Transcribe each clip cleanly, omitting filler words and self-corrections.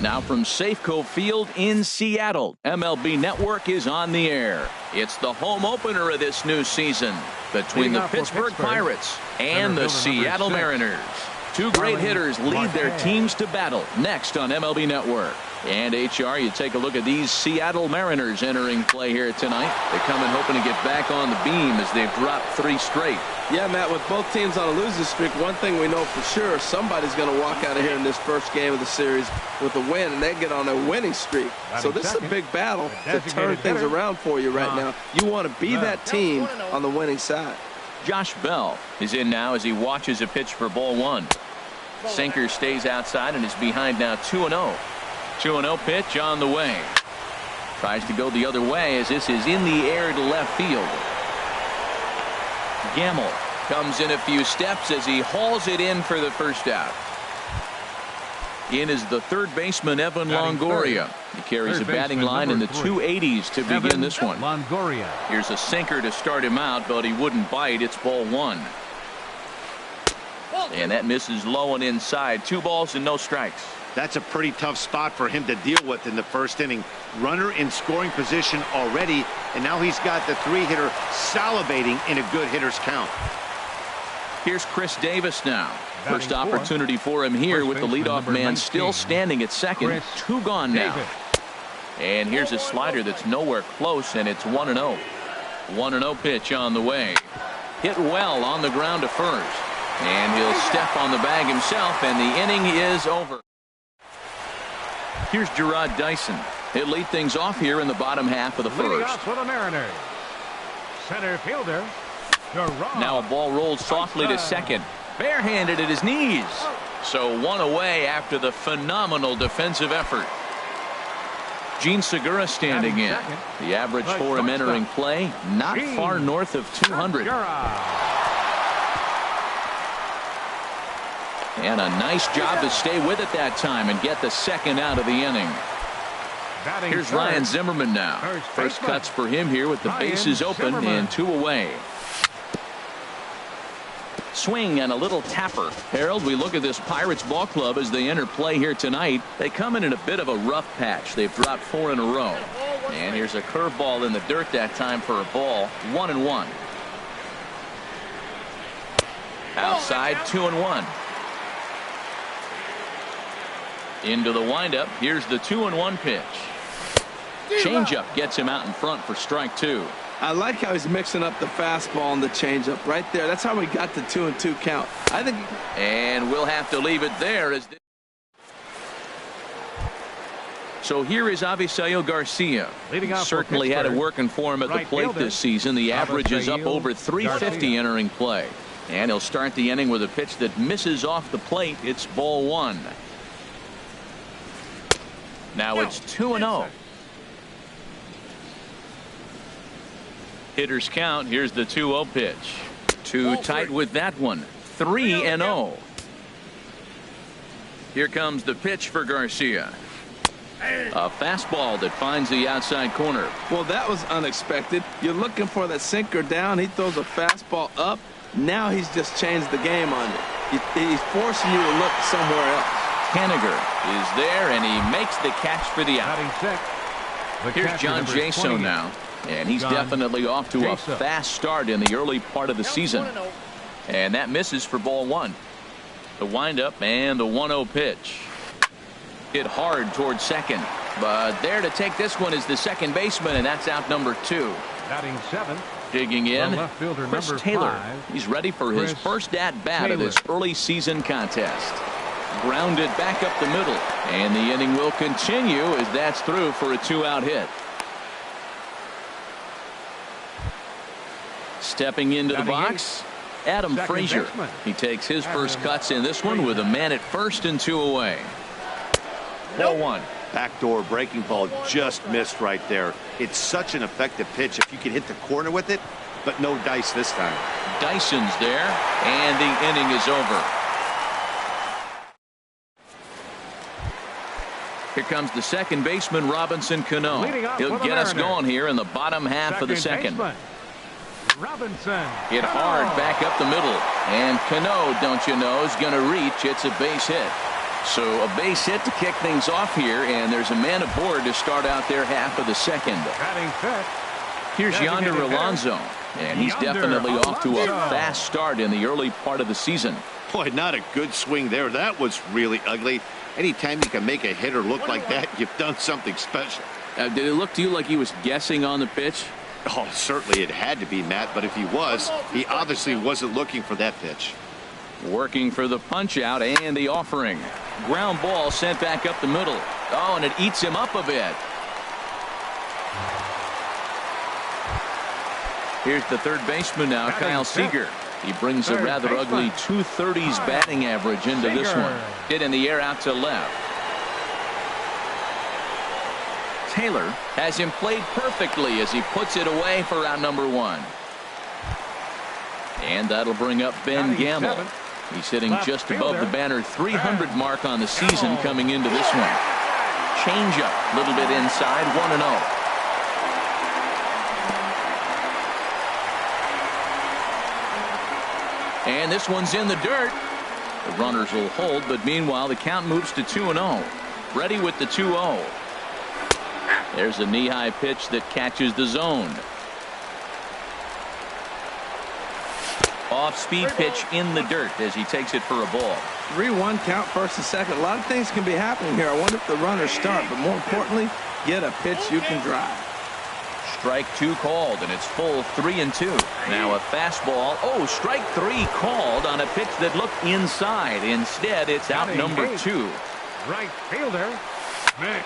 Now from Safeco Field in Seattle, MLB Network is on the air. It's the home opener of this new season between the Pittsburgh Pirates and the Seattle Mariners. Two great hitters lead their teams to battle next on MLB Network. And HR, you take a look at these Seattle Mariners entering play here tonight. They come in hoping to get back on the beam as they've dropped 3 straight. Yeah, Matt, with both teams on a losing streak, one thing we know for sure, somebody's going to walk out of here in this first game of the series with a win, and they get on a winning streak. So this is a big battle to turn things around for you right now. You want to be that team on the winning side. Josh Bell is in now as he watches a pitch for ball 1. Sinker stays outside and is behind now 2-0. 2-0 pitch on the way. Tries to go the other way as this is in the air to left field. Gamble comes in a few steps as he hauls it in for the first out. In is the third baseman, Evan Longoria. He carries a batting line in the 280s to begin this one. Longoria. Here's a sinker to start him out, but he wouldn't bite. It's ball 1. And that misses low and inside. 2 balls and no strikes. That's a pretty tough spot for him to deal with in the first inning. Runner in scoring position already, and now he's got the 3-hitter salivating in a good hitter's count. Here's Chris Davis now. First opportunity for him here with the leadoff man still standing at second. 2 gone now. And here's a slider that's nowhere close, and it's 1-0. 1-0 pitch on the way. Hit well on the ground to first. And he'll step on the bag himself, and the inning is over. Here's Gerard Dyson. He'll lead things off here in the bottom half of the first. For the Mariners, center fielder Gerard. Now a ball rolls softly to second. Barehanded at his knees. So 1 away after the phenomenal defensive effort. Gene Segura standing in. The average for him entering play not far north of 200. And a nice job to stay with it that time and get the second out of the inning. Here's Ryan Zimmerman now. First cuts for him here with the bases open and 2 away. Swing and a little tapper. Harold, we look at this Pirates ball club as they enter play here tonight. They come in a bit of a rough patch. They've dropped 4 in a row. And here's a curveball in the dirt that time for a ball. 1-1. Outside 2-1. Into the windup. Here's the 2-1 pitch. Changeup gets him out in front for strike 2. I like how he's mixing up the fastball and the changeup right there. That's how we got the 2-2 count. I think. And we'll have to leave it there. So here is Avisail Garcia. Certainly had it working for him at the plate this season. The average is up over 350 entering play. And he'll start the inning with a pitch that misses off the plate. It's ball 1. Now it's 2-0. Hitters count. Here's the 2-0 pitch. Too tight with that one. 3-0. Here comes the pitch for Garcia. A fastball that finds the outside corner. Well, that was unexpected. You're looking for that sinker down. He throws a fastball up. Now he's just changed the game on you. He's forcing you to look somewhere else. Haniger is there, and he makes the catch for the out. Here's John Jaso now, and he's definitely off to a fast start in the early part of the season. And that misses for ball 1. The windup and the 1-0 pitch. Hit hard towards second, but there to take this one is the second baseman, and that's out number 2. Batting 7. Digging in, Chris Taylor. He's ready for his first at-bat of this early season contest. Grounded back up the middle, and the inning will continue as that's through for a 2-out hit. Stepping into the box, Adam Frazier. He takes his first cuts in this one with a man at first and 2 away. Ball 1. Backdoor breaking ball just missed right there. It's such an effective pitch if you can hit the corner with it, but no dice this time. Dyson's there, and the inning is over. Here comes the second baseman, Robinson Cano. He'll get us going here in the bottom half of the second. Robinson. Hit hard back up the middle. And Cano, don't you know, is going to reach. It's a base hit. So a base hit to kick things off here, and there's a man aboard to start out their half of the second. Batting fifth. Here's Yonder Alonso, and he's definitely off to a fast start in the early part of the season. Boy, not a good swing there. That was really ugly. Anytime you can make a hitter look like that, you've done something special. Did it look to you like he was guessing on the pitch? Oh, certainly it had to be, Matt, but if he was, he obviously wasn't looking for that pitch. Working for the punch out and the offering. Ground ball sent back up the middle. Oh, and it eats him up a bit. Here's the third baseman now, Kyle Seager. He brings a rather ugly 230s batting average into this one. Hit in the air out to left. Taylor has him played perfectly as he puts it away for out number one. And that'll bring up Ben Gamble. He's hitting just above the banner 300 mark on the season coming into this one. Change up, a little bit inside, 1-0. And this one's in the dirt. The runners will hold, but meanwhile the count moves to 2-0. Ready with the 2-0. There's a knee-high pitch that catches the zone. Off-speed pitch in the dirt as he takes it for a ball. 3-1 count, first and second. A lot of things can be happening here. I wonder if the runners start, but more importantly, get a pitch you can drive. Strike two called, and it's full 3-2. Now a fastball. Oh, strike three called on a pitch that looked inside. Instead, it's out number two. Right fielder. Mitch.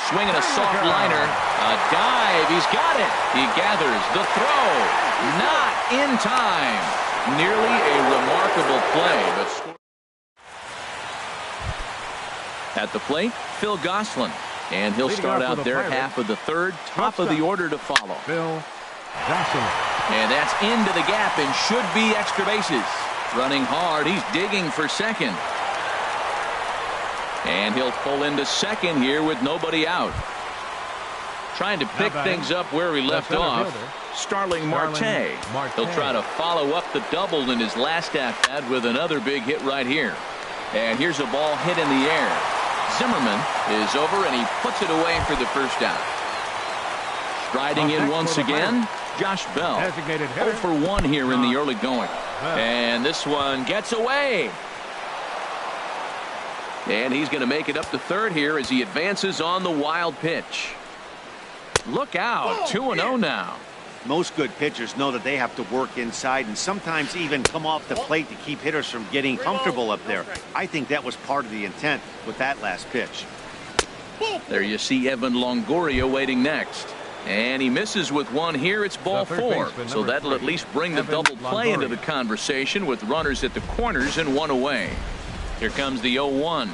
Swinging a soft liner. A dive. He's got it. He gathers the throw. Not in time. Nearly a remarkable play. But at the plate, Phil Gosselin. And he'll start out their half of the third. Top of the order to follow. Phil Gosselin. And that's into the gap and should be extra bases. Running hard. He's digging for second. And he'll pull into second here with nobody out. Trying to pick things up where he left off. Starling Marte. He'll try to follow up the double in his last at-bat with another big hit right here. And here's a ball hit in the air. Zimmerman is over, and he puts it away for the first out. Striding in once again, Josh Bell. 0 for 1 here in the early going. And this one gets away. And he's going to make it up to third here as he advances on the wild pitch. Look out, 2-0 now. Most good pitchers know that they have to work inside and sometimes even come off the plate to keep hitters from getting comfortable up there. I think that was part of the intent with that last pitch. There you see Evan Longoria waiting next. And he misses with one here. It's ball 4. So that'll at least bring the double play into the conversation with runners at the corners and one away. Here comes the 0-1.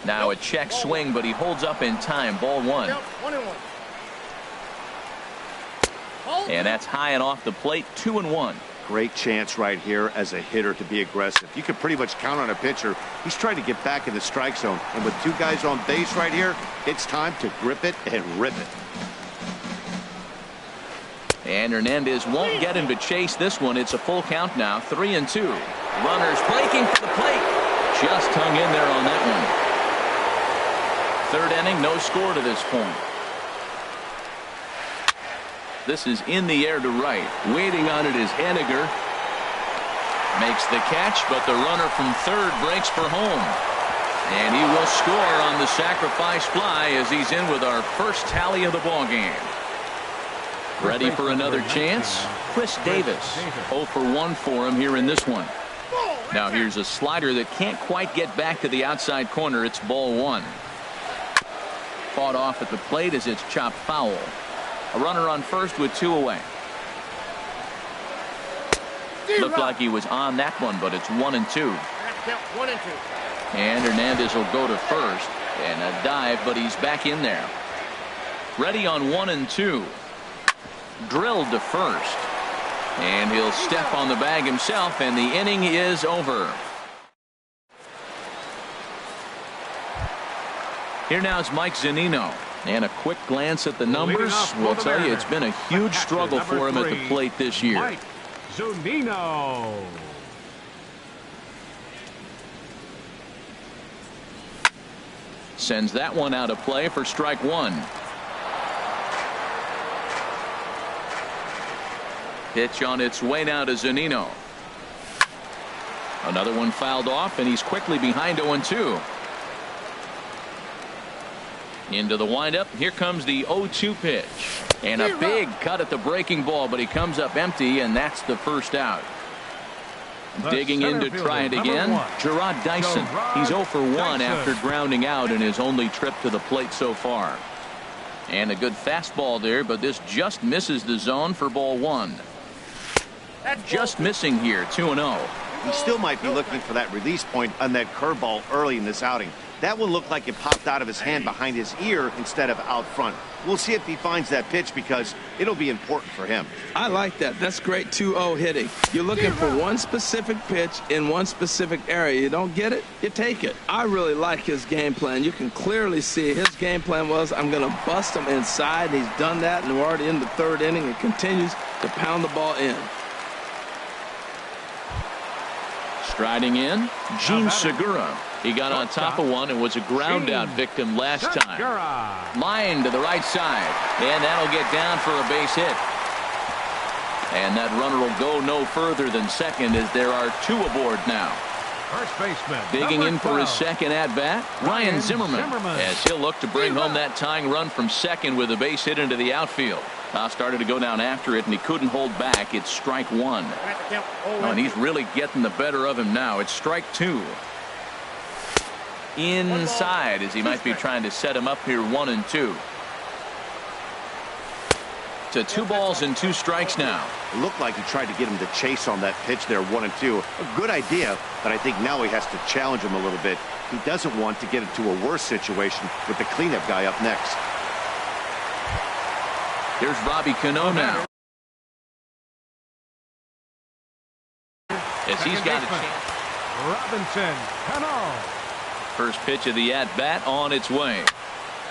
Now a check swing, but he holds up in time. Ball 1. And that's high and off the plate. 2-1. Great chance right here as a hitter to be aggressive. You can pretty much count on a pitcher. He's trying to get back in the strike zone. And with two guys on base right here, it's time to grip it and rip it. And Hernandez won't get him to chase this one. It's a full count now. 3-2. Runners breaking for the plate. Just hung in there on that one. Third inning, no score to this point. This is in the air to right. Waiting on it is Henniger. Makes the catch, but the runner from third breaks for home. And he will score on the sacrifice fly as he's in with our first tally of the ball game. Ready for another chance? Chris Davis. 0 for 1 for him here in this one. Now here's a slider that can't quite get back to the outside corner. It's ball 1. Fought off at the plate as it's chopped foul. A runner on first with 2 away. Looked like he was on that one, but it's 1-2. And Hernandez will go to first. And a dive, but he's back in there. Ready on 1-2. Drilled to first. And he'll step on the bag himself, and the inning is over. Here now is Mike Zunino. And a quick glance at the numbers will tell you it's been a huge struggle for him at the plate this year. Mike Zunino. Sends that one out of play for strike one. Pitch on its way now to Zunino. Another one fouled off, and he's quickly behind 0-2. Into the windup. Here comes the 0-2 pitch. And a big cut at the breaking ball, but he comes up empty, and that's the first out. Digging in to try it again, Gerard Dyson. He's 0 for 1 after grounding out in his only trip to the plate so far. And a good fastball there, but this just misses the zone for ball one. Just missing here, 2-0. He still might be looking for that release point on that curveball early in this outing. That one looked like it popped out of his hand behind his ear instead of out front. We'll see if he finds that pitch because it'll be important for him. I like that. That's great 2-0 hitting. You're looking for one specific pitch in one specific area. You don't get it, you take it. I really like his game plan. You can clearly see his game plan was, I'm going to bust him inside. He's done that, and we're already in the third inning and continues to pound the ball in. Striding in, Gene Segura. He got on top of one and was a ground out victim last time. Line to the right side, and that'll get down for a base hit. And that runner will go no further than second as there are two aboard now. First baseman. Digging in for his second at-bat, Ryan Zimmerman, as he'll look to bring home that tying run from second with a base hit into the outfield. Started to go down after it, and he couldn't hold back. It's strike one. And he's really getting the better of him now. It's strike two. Inside, as he might be trying to set him up here 1-2. To 2 balls and 2 strikes now. It looked like he tried to get him to chase on that pitch there, 1-2. A good idea, but I think now he has to challenge him a little bit. He doesn't want to get into a worse situation with the cleanup guy up next. Here's Robbie Cano now. As he's got a chance. Robinson Cano. First pitch of the at-bat on its way.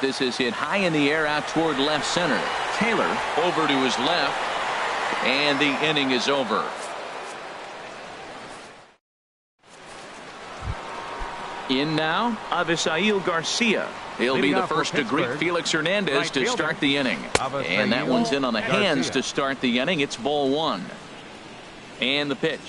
This is hit high in the air out toward left center. Taylor over to his left, and the inning is over. In now, Avisail Garcia. He'll be the first to greet Felix Hernandez to start the inning. And that one's in on the hands to start the inning. It's ball one. And the pitch.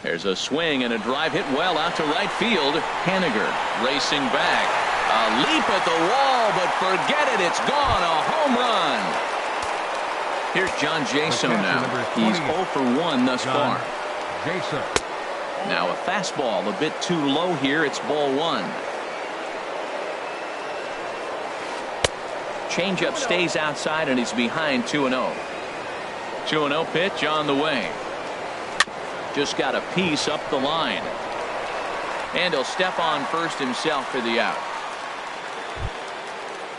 There's a swing and a drive hit well out to right field. Haniger racing back. A leap at the wall, but forget it. It's gone. A home run. Here's John Jason now. He's 0 for 1 thus far. Now a fastball a bit too low here. It's ball one. Changeup stays outside, and he's behind 2-0. 2-0 pitch on the way. Just got a piece up the line. And he'll step on first himself for the out.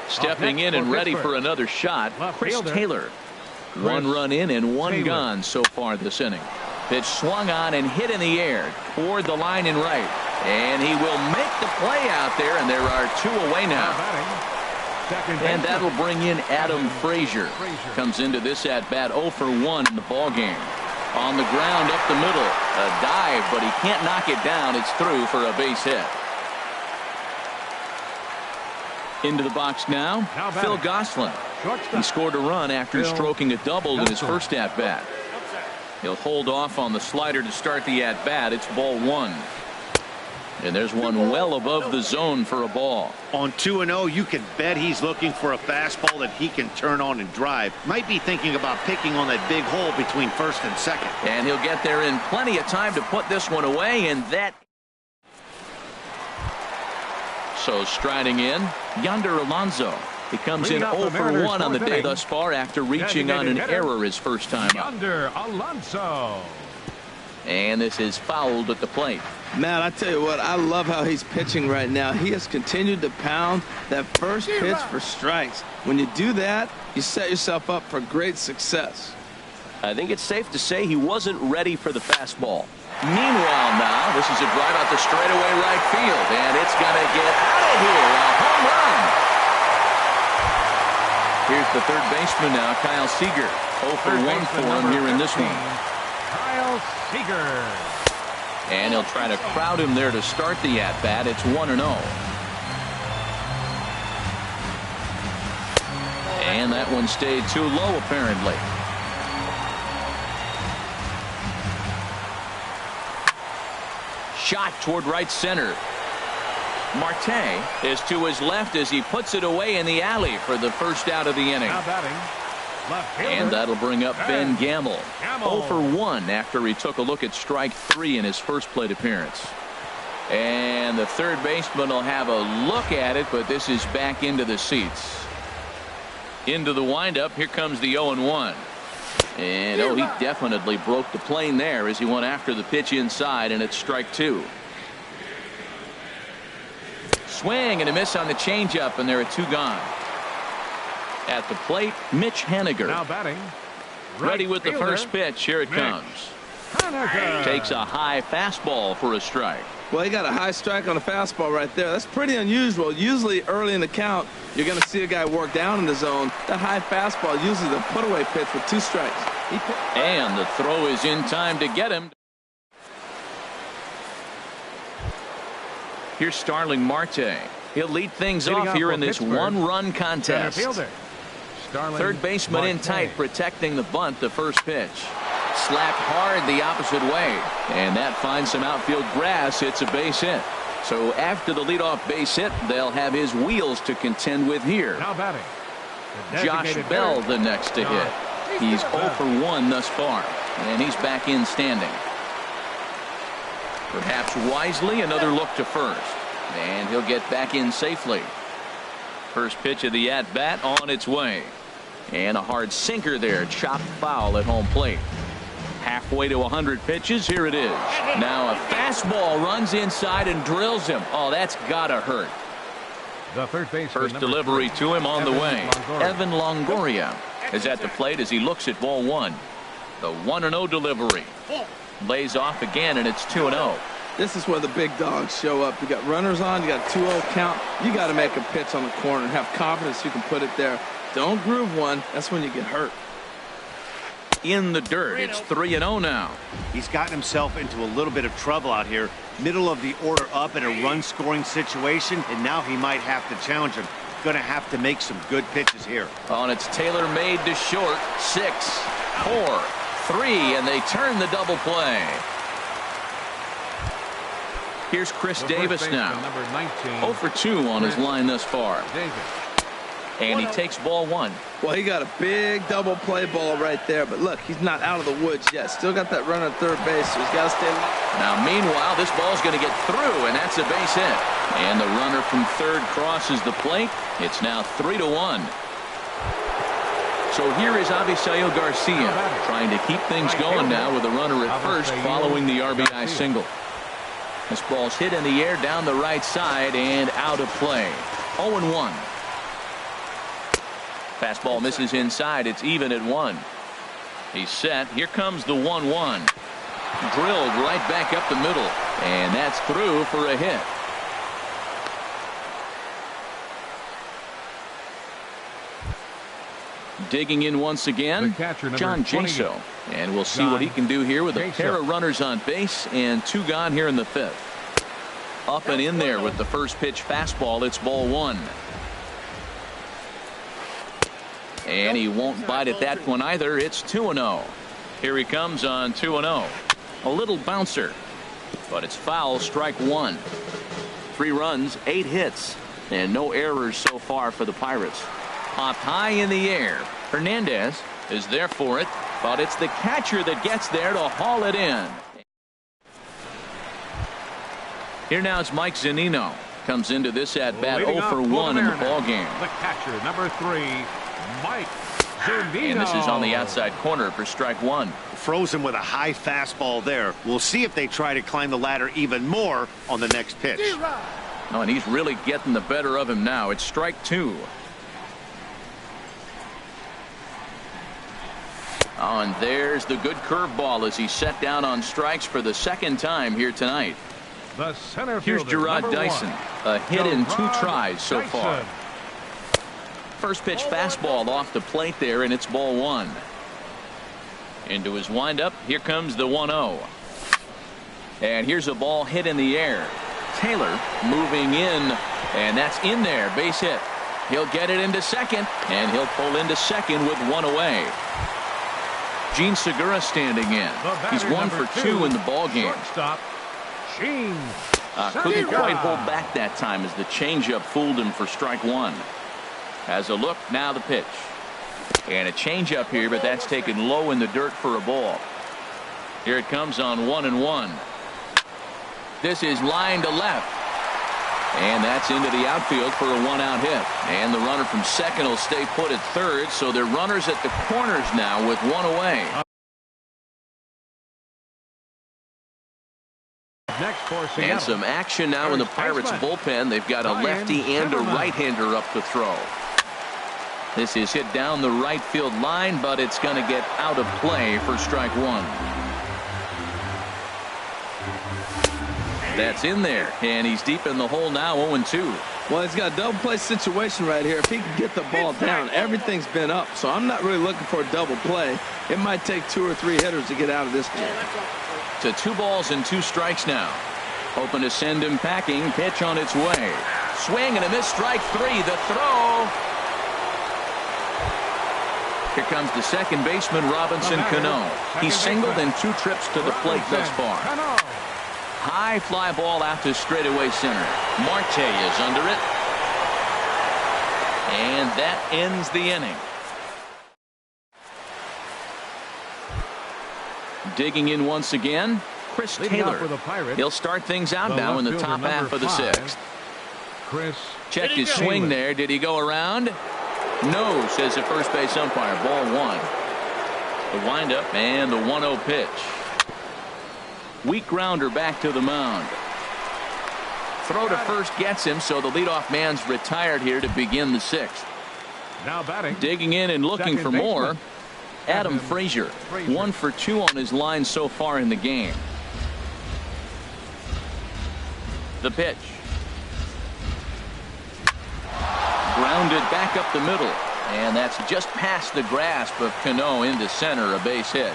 Stepping in and ready for another shot, Chris Taylor. 1 run in and 1 gone so far this inning. Pitch swung on and hit in the air toward the line and right. And he will make the play out there, and there are 2 away now. And that'll bring in Adam Frazier. Comes into this at-bat 0 for 1 in the ballgame. On the ground up the middle. A dive, but he can't knock it down. It's through for a base hit. Into the box now, Phil Gosselin. He scored a run after stroking a double in his first at-bat. He'll hold off on the slider to start the at-bat. It's ball one. And there's one well above the zone for a ball. On 2-0, you can bet he's looking for a fastball that he can turn on and drive. Might be thinking about picking on that big hole between first and second. And he'll get there in plenty of time to put this one away, and that. So striding in, Yonder Alonso. He comes in 0 for 1 on the day thus far after reaching on an error his first time up. Yonder Alonso. And this is fouled at the plate. Man, I tell you what, I love how he's pitching right now. He has continued to pound that first pitch for strikes. When you do that, you set yourself up for great success. I think it's safe to say he wasn't ready for the fastball. Meanwhile now, this is a drive out the straightaway right field, and it's going to get out of here. A home run. Here's the third baseman now, Kyle Seager. 0 for 1 for him here in this one. Kyle Seager. And he'll try to crowd him there to start the at-bat. It's 1-0. And that one stayed too low, apparently. Shot toward right center. Marte is to his left as he puts it away in the alley for the first out of the inning. Now batting, left fielder, And that'll bring up Ben Gamble. Gamble. 0 for 1 after he took a look at strike 3 in his first plate appearance. And the third baseman will have a look at it, but this is back into the seats. Into the windup. Here comes the 0-1. And he definitely broke the plane there as he went after the pitch inside, and it's strike 2. Swing and a miss on the changeup, and there are 2 gone. At the plate, Mitch Haniger. Now batting, Ready with the first pitch. Here it comes. Haniger. Takes a high fastball for a strike. Well, he got a high strike on a fastball right there. That's pretty unusual. Usually early in the count, you're going to see a guy work down in the zone. That high fastball, usually the put-away pitch with 2 strikes. And the throw is in time to get him. Here's Starling Marte. He'll lead things off here in this one-run contest. Third baseman in tight, protecting the bunt, the first pitch. Slapped hard the opposite way, and that finds some outfield grass. It's a base hit. So after the leadoff base hit, they'll have his wheels to contend with here. Now batting, Josh Bell the next to hit. He's 0 for 1 thus far, and he's back in standing. Perhaps wisely, another look to first, and he'll get back in safely. First pitch of the at-bat on its way, and a hard sinker there, chopped foul at home plate. Halfway to 100 pitches. Here it is. Now a fastball runs inside and drills him. Oh, that's gotta hurt. The third baseman, First delivery to him on the way. Evan Longoria is at the plate as he looks at ball 1. The 1-0 delivery. Lays off again, and it's 2-0. This is where the big dogs show up. You got runners on, you got a 2-0 count. You got to make a pitch on the corner and have confidence you can put it there. Don't groove one. That's when you get hurt. In the dirt. It's 3-0 now. He's gotten himself into a little bit of trouble out here. Middle of the order up in a run-scoring situation, and now he might have to challenge him. Going to have to make some good pitches here. Oh, and it's tailor-made to short. 6, 4, 3, and they turn the double play. Here's Chris Davis now. Number 19. 0 for 2 on his line thus far. And he takes ball 1. Well, he got a big double play ball right there, but look, he's not out of the woods yet. Still got that run at third base, so he's got to stay low. Now, meanwhile, this ball's going to get through, and that's a base hit. And the runner from third crosses the plate. It's now 3-1. So here is Avisail Garcia trying to keep things going now with a runner at first following the RBI single. This ball's hit in the air down the right side and out of play. 0-1. Fastball misses inside. It's even at 1. He's set. Here comes the 1-1. Drilled right back up the middle. And that's through for a hit. Digging in once again, John Jaso. And we'll see what he can do here with a pair of runners on base and 2 gone here in the 5th. Up and in there with the first pitch fastball. It's ball 1. And he won't bite at that one either. It's 2-0. Here he comes on 2-0. A little bouncer, but it's foul. Strike 1. 3 runs, 8 hits, and no errors so far for the Pirates. Popped high in the air. Hernandez is there for it, but it's the catcher that gets there to haul it in. Here now it's Mike Zunino. Comes into this at bat 0 for 1 in the ball game. The catcher, number 3, Mike Zunino. And this is on the outside corner for strike 1. Frozen with a high fastball there. We'll see if they try to climb the ladder even more on the next pitch. Oh, and he's really getting the better of him now. It's strike 2. Oh, and there's the good curveball as he's set down on strikes for the second time here tonight. The center Here's Gerard Dyson. A hit in 2 tries so far. First pitch fastball off the plate there, and it's ball 1. Into his windup. Here comes the 1-0. And here's a ball hit in the air. Taylor moving in, and that's in there. Base hit. He'll get it into second, and he'll pull into second with one away. Gene Segura standing in. He's 1 for 2 in the ball game. Shortstop, Gene. Couldn't quite hold back that time as the changeup fooled him for strike one. Has a look, now the pitch. And a changeup here, but that's taken low in the dirt for a ball. Here it comes on 1-1. This is line to left. And that's into the outfield for a 1-out hit. And the runner from second will stay put at third, so they're runners at the corners now with one away. Next for Seattle. And some action now in the Pirates bullpen. They've got a lefty and a right-hander up to throw. This is hit down the right field line, but it's going to get out of play for strike one. That's in there, and he's deep in the hole now, 0-2. Well, he's got a double play situation right here. If he can get the ball down, everything's been up. So I'm not really looking for a double play. It might take 2 or 3 hitters to get out of this game. To 2 balls and 2 strikes now. Hoping to send him packing. Pitch on its way. Swing and a miss. Strike 3. The throw. Here comes the second baseman, Robinson Cano. He's singled in 2 trips to the plate thus far. High fly ball out to straightaway center. Marte is under it. And that ends the inning. Digging in once again, Chris Taylor. He'll start things out now in the top half of the 6th. Checked his swing there. Did he go around? No, says the first base umpire. Ball 1. The windup and the 1-0 pitch. Weak grounder back to the mound. Throw to first gets him, so the leadoff man's retired here to begin the 6th. Now batting. Digging in and looking for more. Adam Frazier, 1 for 2 on his line so far in the game. The pitch. Grounded back up the middle, and that's just past the grasp of Cano into center, a base hit.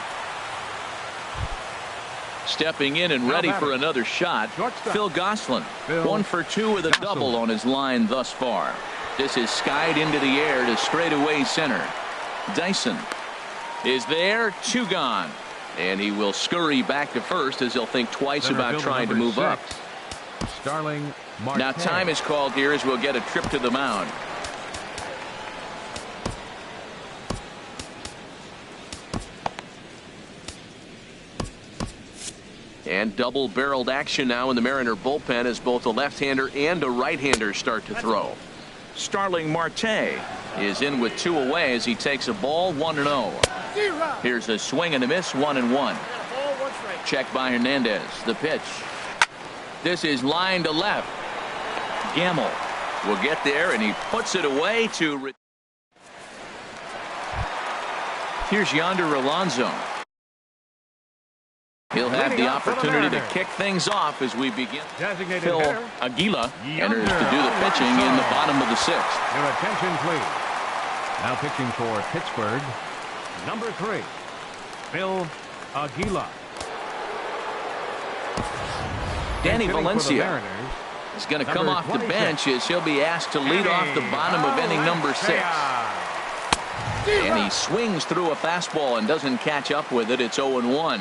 Stepping in and ready for another shot, Phil Gosselin, 1 for 2 with a double on his line thus far. This is skied into the air to straightaway center. Dyson is there, 2 gone, and he will scurry back to first as he'll think twice about trying to move up. Now time is called here as we'll get a trip to the mound. And double-barreled action now in the Mariner bullpen as both a left-hander and a right-hander start to throw. Starling Marte is in with 2 away as he takes a ball, 1-0. Here's a swing and a miss, 1-1. Checked by Hernandez. The pitch. This is line to left. Gamble will get there, and he puts it away to. Here's Yonder Alonso. He'll have the opportunity to kick things off as we begin. Phil Aguila enters to do the pitching in the bottom of the 6th. Your attention, please. Now pitching for Pittsburgh, number 3, Phil Aguila. Danny Valencia is going to come off the bench as he'll be asked to lead off the bottom of inning number 6. And he swings through a fastball and doesn't catch up with it. It's 0-1.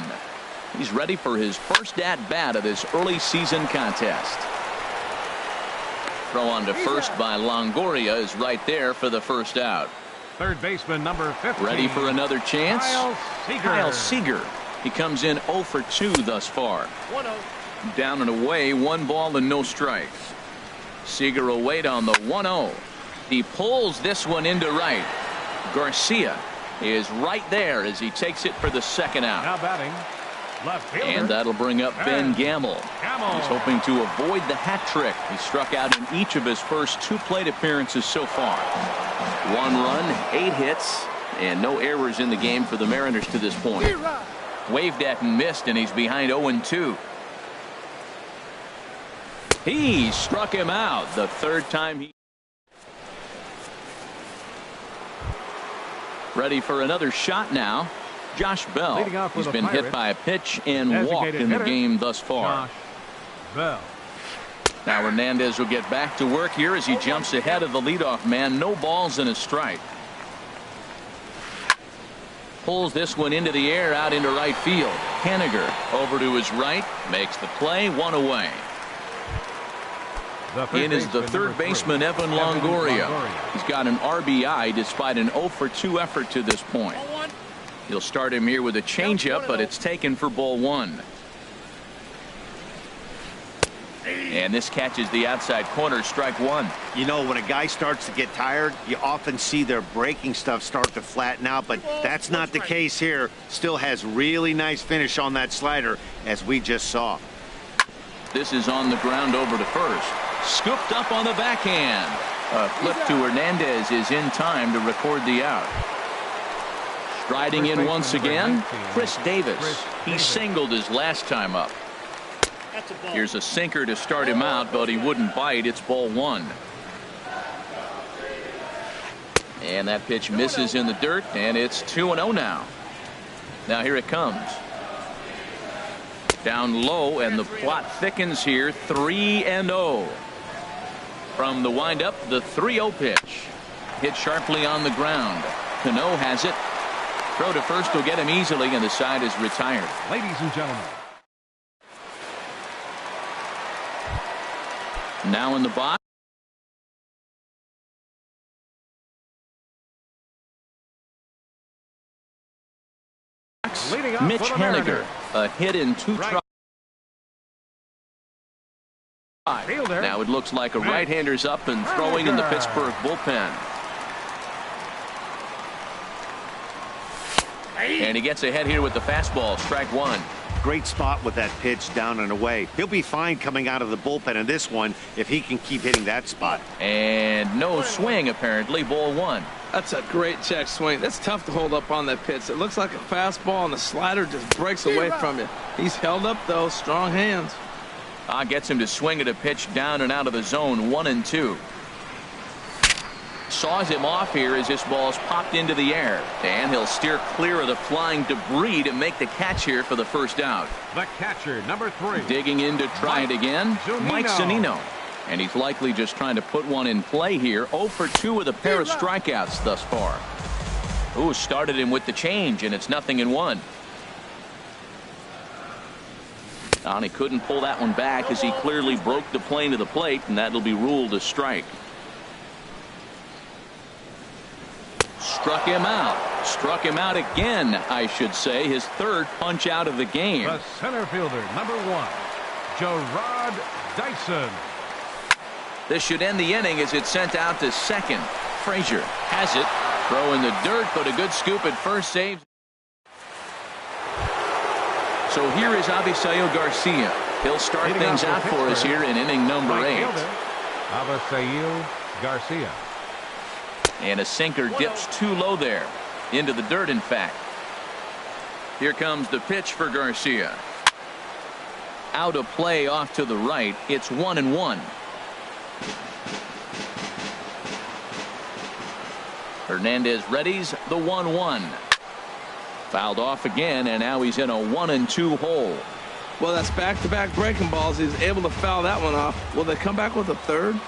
He's ready for his first at-bat of this early season contest. Throw on to first by Longoria is right there for the first out. Third baseman number 15. Ready for another chance? Kyle Seager. He comes in 0 for 2 thus far. 1-0. Down and away, 1 ball and no strikes. Seager will wait on the 1-0. He pulls this one into right. Garcia is right there as he takes it for the second out. Now batting. And that'll bring up Ben Gamble. He's hoping to avoid the hat trick. He struck out in each of his first 2 plate appearances so far. 1 run, 8 hits, and no errors in the game for the Mariners to this point. Waved at and missed, and he's behind 0-2. He struck him out the 3rd time he. Ready for another shot now. Josh Bell. Leading off for He's the been hit Pirates, by a pitch and walk designated in the hitter, game thus far. Josh Bell. Now Hernandez will get back to work here as he jumps ahead of the leadoff man. No balls and a strike. Pulls this one into the air out into right field. Henniger over to his right, makes the play, one away. In is the third baseman, Evan Longoria. He's got an RBI despite an 0-for-2 effort to this point. He'll start him here with a changeup, but it's taken for ball one. And this catches the outside corner, strike one. You know, when a guy starts to get tired, you often see their breaking stuff start to flatten out, but that's not the case here. Still has really nice finish on that slider, as we just saw. This is on the ground over to first. Scooped up on the backhand. A flip to Hernandez is in time to record the out. Striding in once again, Chris Davis. He singled his last time up. Here's a sinker to start him out, but he wouldn't bite. It's ball one. And that pitch misses in the dirt, and it's 2-0 now. Now here it comes. Down low, and the plot thickens here. 3-0. From the windup, the 3-0 pitch. Hit sharply on the ground. Cano has it. Throw to first will get him easily, and the side is retired. Ladies and gentlemen. Now in the box. Mitch Henniger. A hit in two tries. Now it looks like a right-hander's up and throwing in the Pittsburgh bullpen. And he gets ahead here with the fastball. Strike one. Great spot with that pitch down and away. He'll be fine coming out of the bullpen in this one if he can keep hitting that spot. And no swing, apparently. Ball one. That's a great check swing. That's tough to hold up on that pitch. It looks like a fastball, and the slider just breaks away from you. He's held up, though. Strong hands. Gets him to swing at a pitch down and out of the zone. 1-2. Saws him off here as this ball's popped into the air, and he'll steer clear of the flying debris to make the catch here for the first out. The catcher, number 3. Digging in to try it again, Mike Zunino. And he's likely just trying to put one in play here. 0-for-2 with a pair of strikeouts thus far. Ooh, started him with the change, and it's 0-1. And he couldn't pull that one back as he clearly broke the plane to the plate, and that'll be ruled a strike. Struck him out. Struck him out again, I should say. His third punch out of the game. The center fielder, number 1, Gerard Dyson. This should end the inning as it's sent out to second. Frazier has it. Throw in the dirt, but a good scoop at first saves. So here is Avisail Garcia. He'll start things out for us here in inning number 8. Avisail Garcia. And a sinker dips too low there. Into the dirt, in fact. Here comes the pitch for Garcia. Out of play off to the right. It's 1-1. Hernandez readies the 1-1. Fouled off again, and now he's in a 1-2 hole. Well, that's back-to-back breaking balls. He's able to foul that one off. Will they come back with a third?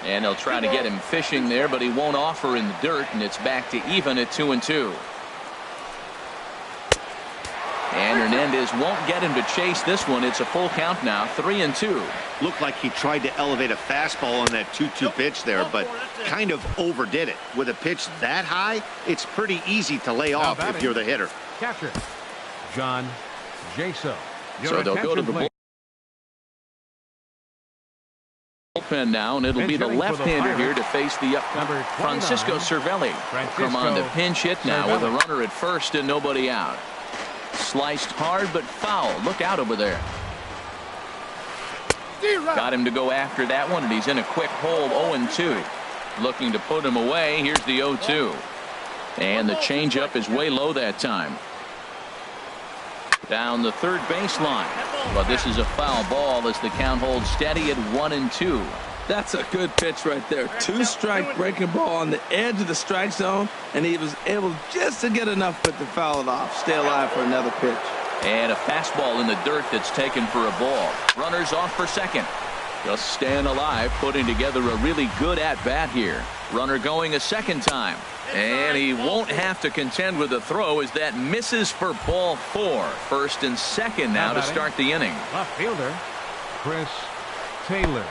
And they'll try to get him fishing there, but he won't offer in the dirt, and it's back to even at 2-2. And Hernandez won't get him to chase this one. It's a full count now, 3-2. Looked like he tried to elevate a fastball on that 2-2 pitch there, but kind of overdid it. With a pitch that high, it's pretty easy to lay off if you're the hitter. Catcher, John Jaso. So they'll go to the bullpen now, and it'll be the left-hander here to face the upcomer Francisco Cervelli. Come on, the pinch hit now with a runner at first and nobody out. Sliced hard but foul. Look out over there. Got him to go after that one, and he's in a quick hold. 0-2. Looking to put him away. Here's the 0-2. And the changeup is way low that time. Down the third baseline. But this is a foul ball as the count holds steady at 1-2. That's a good pitch right there. Two-strike breaking ball on the edge of the strike zone, and he was able just to get enough but to foul it off. Stay alive for another pitch. And a fastball in the dirt that's taken for a ball. Runners off for second. Just staying alive, putting together a really good at-bat here. Runner going a second time. And he won't have to contend with a throw as that misses for ball 4. First and second now to start the inning. Left fielder, Chris Taylor.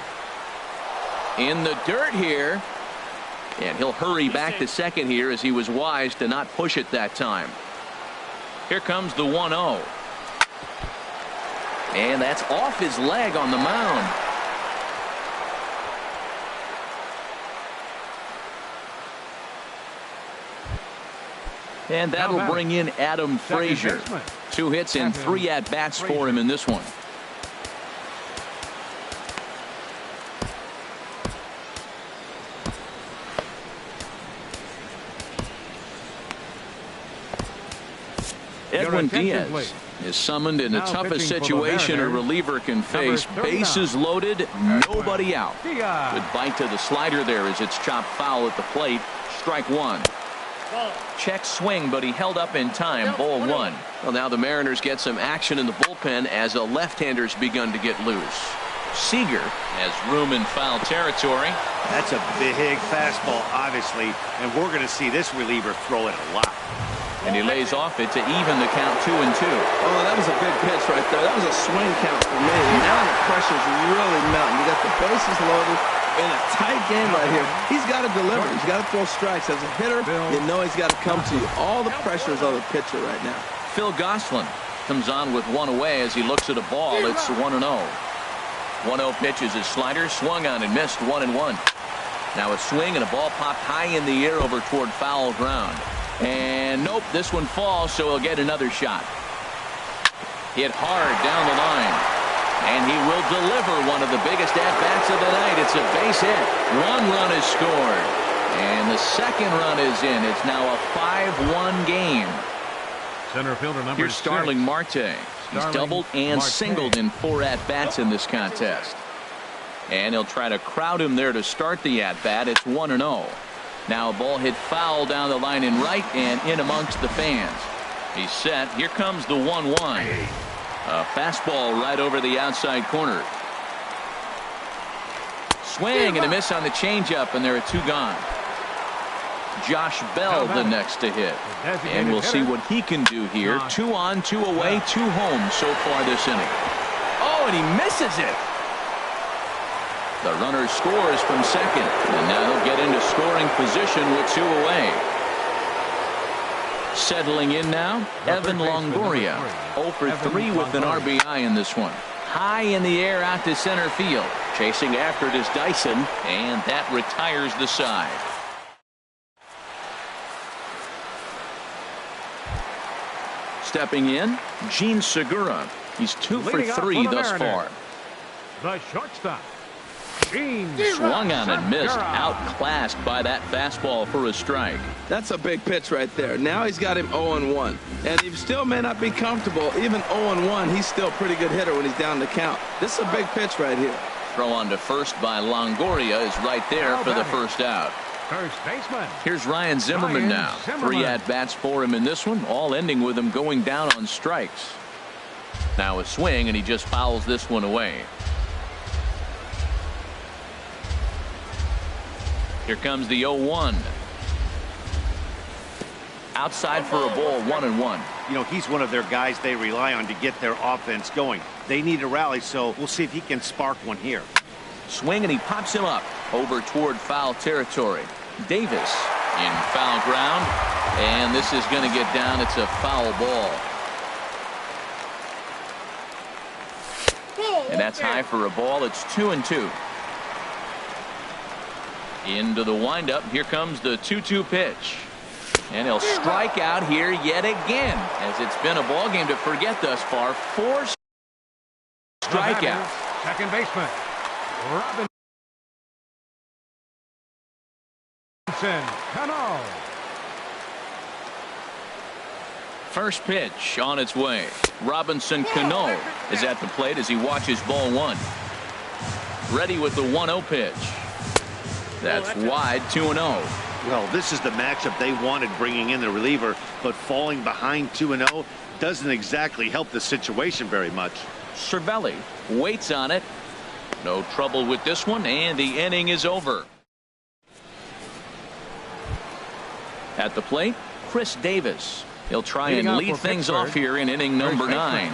In the dirt here. And he'll hurry back to second here as he was wise to not push it that time. Here comes the 1-0. And that's off his leg on the mound. And that'll bring in Adam Frazier. 2 hits and 3 at-bats for him in this one. Edwin Diaz is summoned in the toughest situation a reliever can face. Bases loaded, nobody out. Good bite to the slider there as it's chopped foul at the plate. Strike 1. Check swing, but he held up in time. Ball 1. Well, now the Mariners get some action in the bullpen as a left-hander's begun to get loose. Seager has room in foul territory. That's a big fastball, obviously, and we're going to see this reliever throw it a lot. And he lays off it to even the count 2-2. Oh, that was a big pitch right there. That was a swing count for me. Now the pressure's really mounting. You got the bases loaded in a tight game right here. He's got to deliver. He's got to throw strikes. As a hitter, you know he's got to come to you. All the pressure is on the pitcher right now. Phil Gosselin comes on with 1 away as he looks at a ball. It's 1-0. 1-0 pitch is his slider, swung on and missed. 1-1. Now a swing and a ball popped high in the air over toward foul ground. And nope, this one falls, so he'll get another shot. Hit hard down the line. And he will deliver one of the biggest at-bats of the night. It's a base hit. 1 run is scored. And the second run is in. It's now a 5-1 game. Center fielder number Here's Starling Marte. He's doubled and singled in 4 at-bats in this contest. And he'll try to crowd him there to start the at-bat. It's 1-0. Now a ball hit foul down the line in right and in amongst the fans. He's set. Here comes the 1-1. A fastball right over the outside corner. Swing and a miss on the changeup, and there are 2 gone. Josh Bell the next to hit. And we'll see what he can do here. 2 on, 2 away, 2 home so far this inning. Oh, and he misses it. The runner scores from second, and now he'll get into scoring position with 2 away. Settling in now, Evan Longoria. 0 for 3 with an RBI in this one. High in the air out to center field. Chasing after it is Dyson, and that retires the side. Stepping in, Gene Segura. He's 2 for 3 thus far. The shortstop. Swung on and missed, outclassed by that fastball for a strike. That's a big pitch right there. Now he's got him 0-1. And he still may not be comfortable. Even 0-1, he's still a pretty good hitter when he's down the count. This is a big pitch right here. Throw on to first by Longoria is right there for the first out. First baseman. Here's Ryan Zimmerman now. 3 at-bats for him in this one, all ending with him going down on strikes. Now a swing, and he just fouls this one away. Here comes the 0-1. Outside for a ball, 1-1. You know, he's one of their guys they rely on to get their offense going. They need a rally, so we'll see if he can spark one here. Swing, and he pops him up over toward foul territory. Davis in foul ground, and this is going to get down. It's a foul ball. And that's high for a ball. It's 2-2. Into the windup. Here comes the 2-2 pitch. And he'll strike out here yet again, as it's been a ball game to forget thus far. 4 strikeouts. Second baseman, Robinson Cano. First pitch on its way. Robinson Cano is at the plate as he watches ball 1. ready with the 1-0 pitch. That's wide, 2-0. Well, this is the matchup they wanted, bringing in the reliever, but falling behind 2-0 doesn't exactly help the situation very much. Cervelli waits on it. No trouble with this one, and the inning is over. At the plate, Chris Davis. He'll try and lead things off here in inning number 9.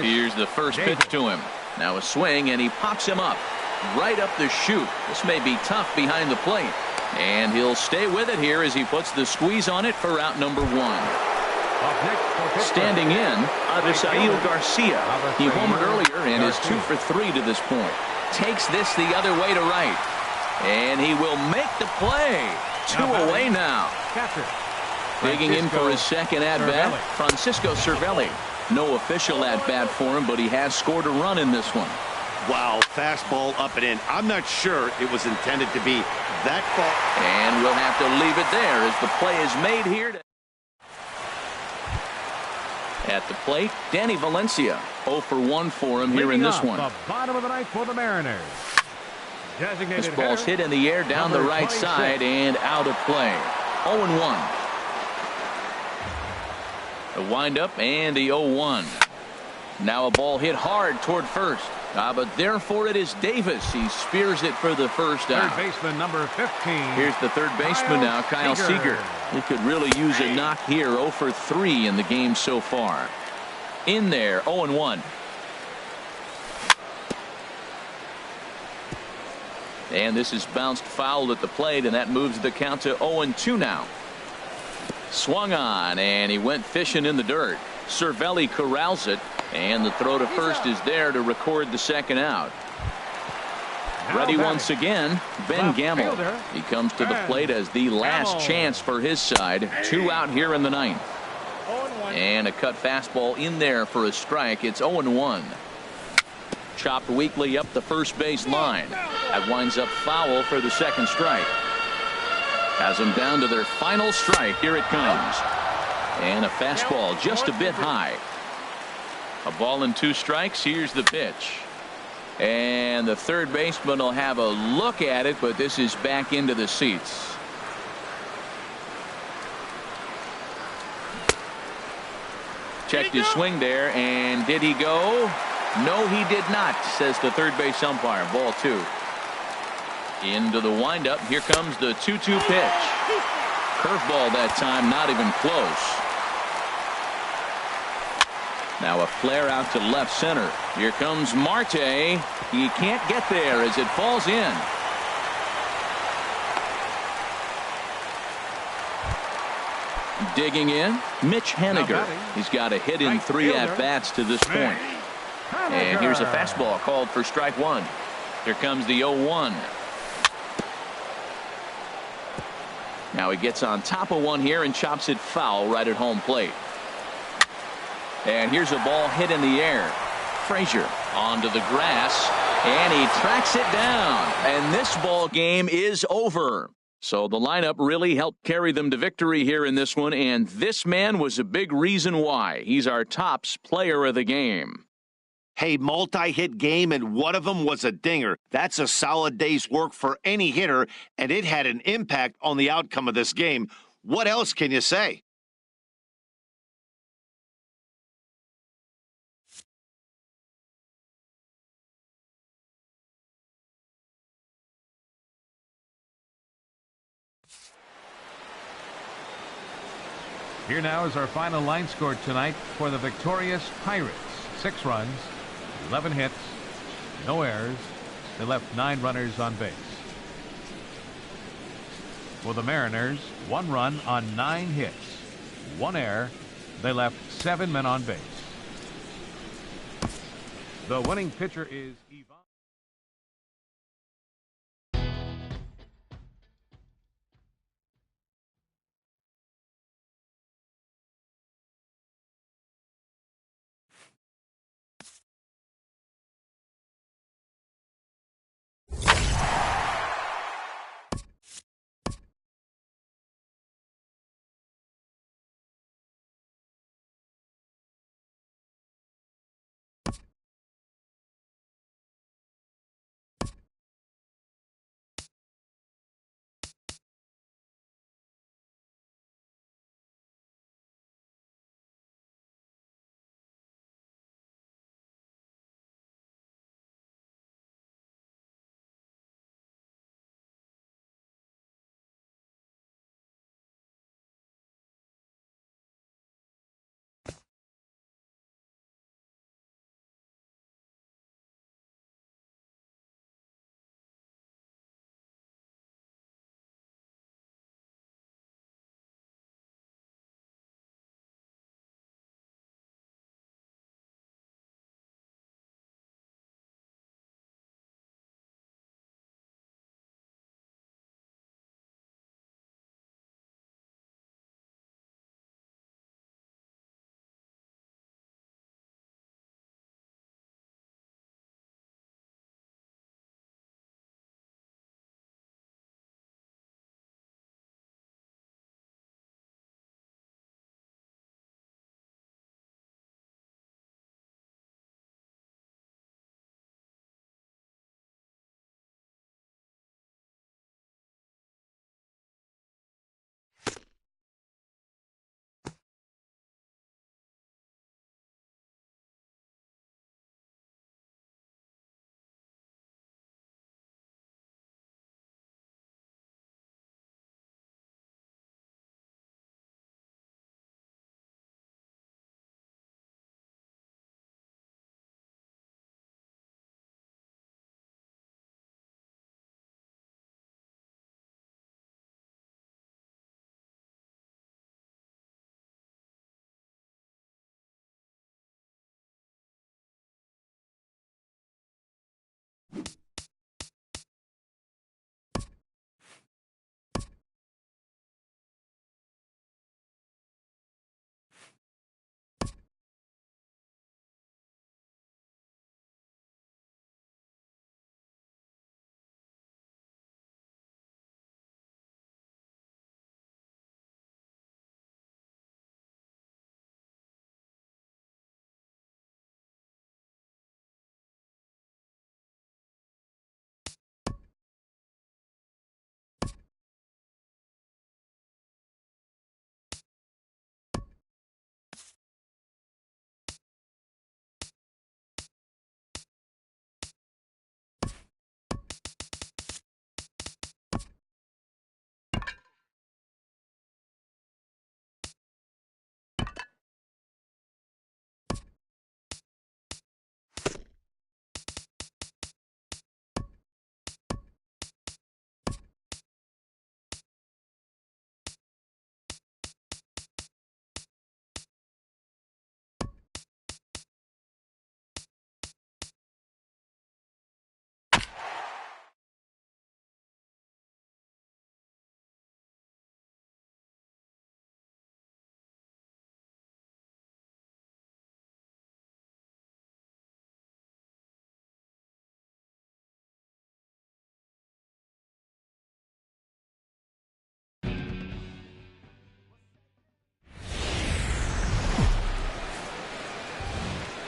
Here's the first pitch to him. Now a swing, and he pops him up right up the chute. This may be tough behind the plate, and he'll stay with it here as he puts the squeeze on it for out number 1. Standing in, Avisail Garcia. He homered earlier and is 2 for 3 to this point. Takes this the other way to right, and he will make the play. 2 away now. Digging in for his second at-bat, Francisco Cervelli. No official at-bat for him, but he has scored a run in this one. Wow, fastball up and in. I'm not sure it was intended to be that far. And we'll have to leave it there as the play is made here. At the plate, Danny Valencia. 0 for 1 for him here in this one. The bottom of the ninth for the Mariners. This ball's hit in the air down the right side and out of play. 0-1. The windup and the 0-1. Now a ball hit hard toward first. But there for it is Davis. He spears it for the first out. Third baseman number 15. Here's the third baseman now, Kyle Seager. He could really use a knock here. 0 for 3 in the game so far. In there, 0-1. And this is bounced foul at the plate, and that moves the count to 0-2 now. Swung on, and he went fishing in the dirt. Cervelli corrals it, and the throw to first is there to record the second out. Ready once again, Ben Gamble. He comes to the plate as the last chance for his side. 2 out here in the 9th. And a cut fastball in there for a strike. It's 0-1. Chopped weakly up the first base line. That winds up foul for the second strike. Has them down to their final strike. Here it comes. And a fastball just a bit high. A ball and 2 strikes. Here's the pitch. And the third baseman will have a look at it, but this is back into the seats. Checked his swing there, and did he go? No, he did not, says the third base umpire. Ball 2. Into the windup. Here comes the 2-2 pitch. Curveball that time, not even close. Now a flare out to left center. Here comes Marte. He can't get there as it falls in. Digging in, Mitch Haniger. He's got a hit in 3 at-bats to this point. And here's a fastball called for strike 1. Here comes the 0-1. Now he gets on top of one here and chops it foul right at home plate. And here's a ball hit in the air. Frazier onto the grass, and he tracks it down. And this ball game is over. So the lineup really helped carry them to victory here in this one, and this man was a big reason why. He's our tops player of the game. Hey, multi-hit game, and one of them was a dinger. That's a solid day's work for any hitter, and it had an impact on the outcome of this game. What else can you say? Here now is our final line score tonight for the victorious Pirates. 6 runs, 11 hits, no errors. They left 9 runners on base. For the Mariners, 1 run on 9 hits, 1 error. They left 7 men on base. The winning pitcher is Ivan.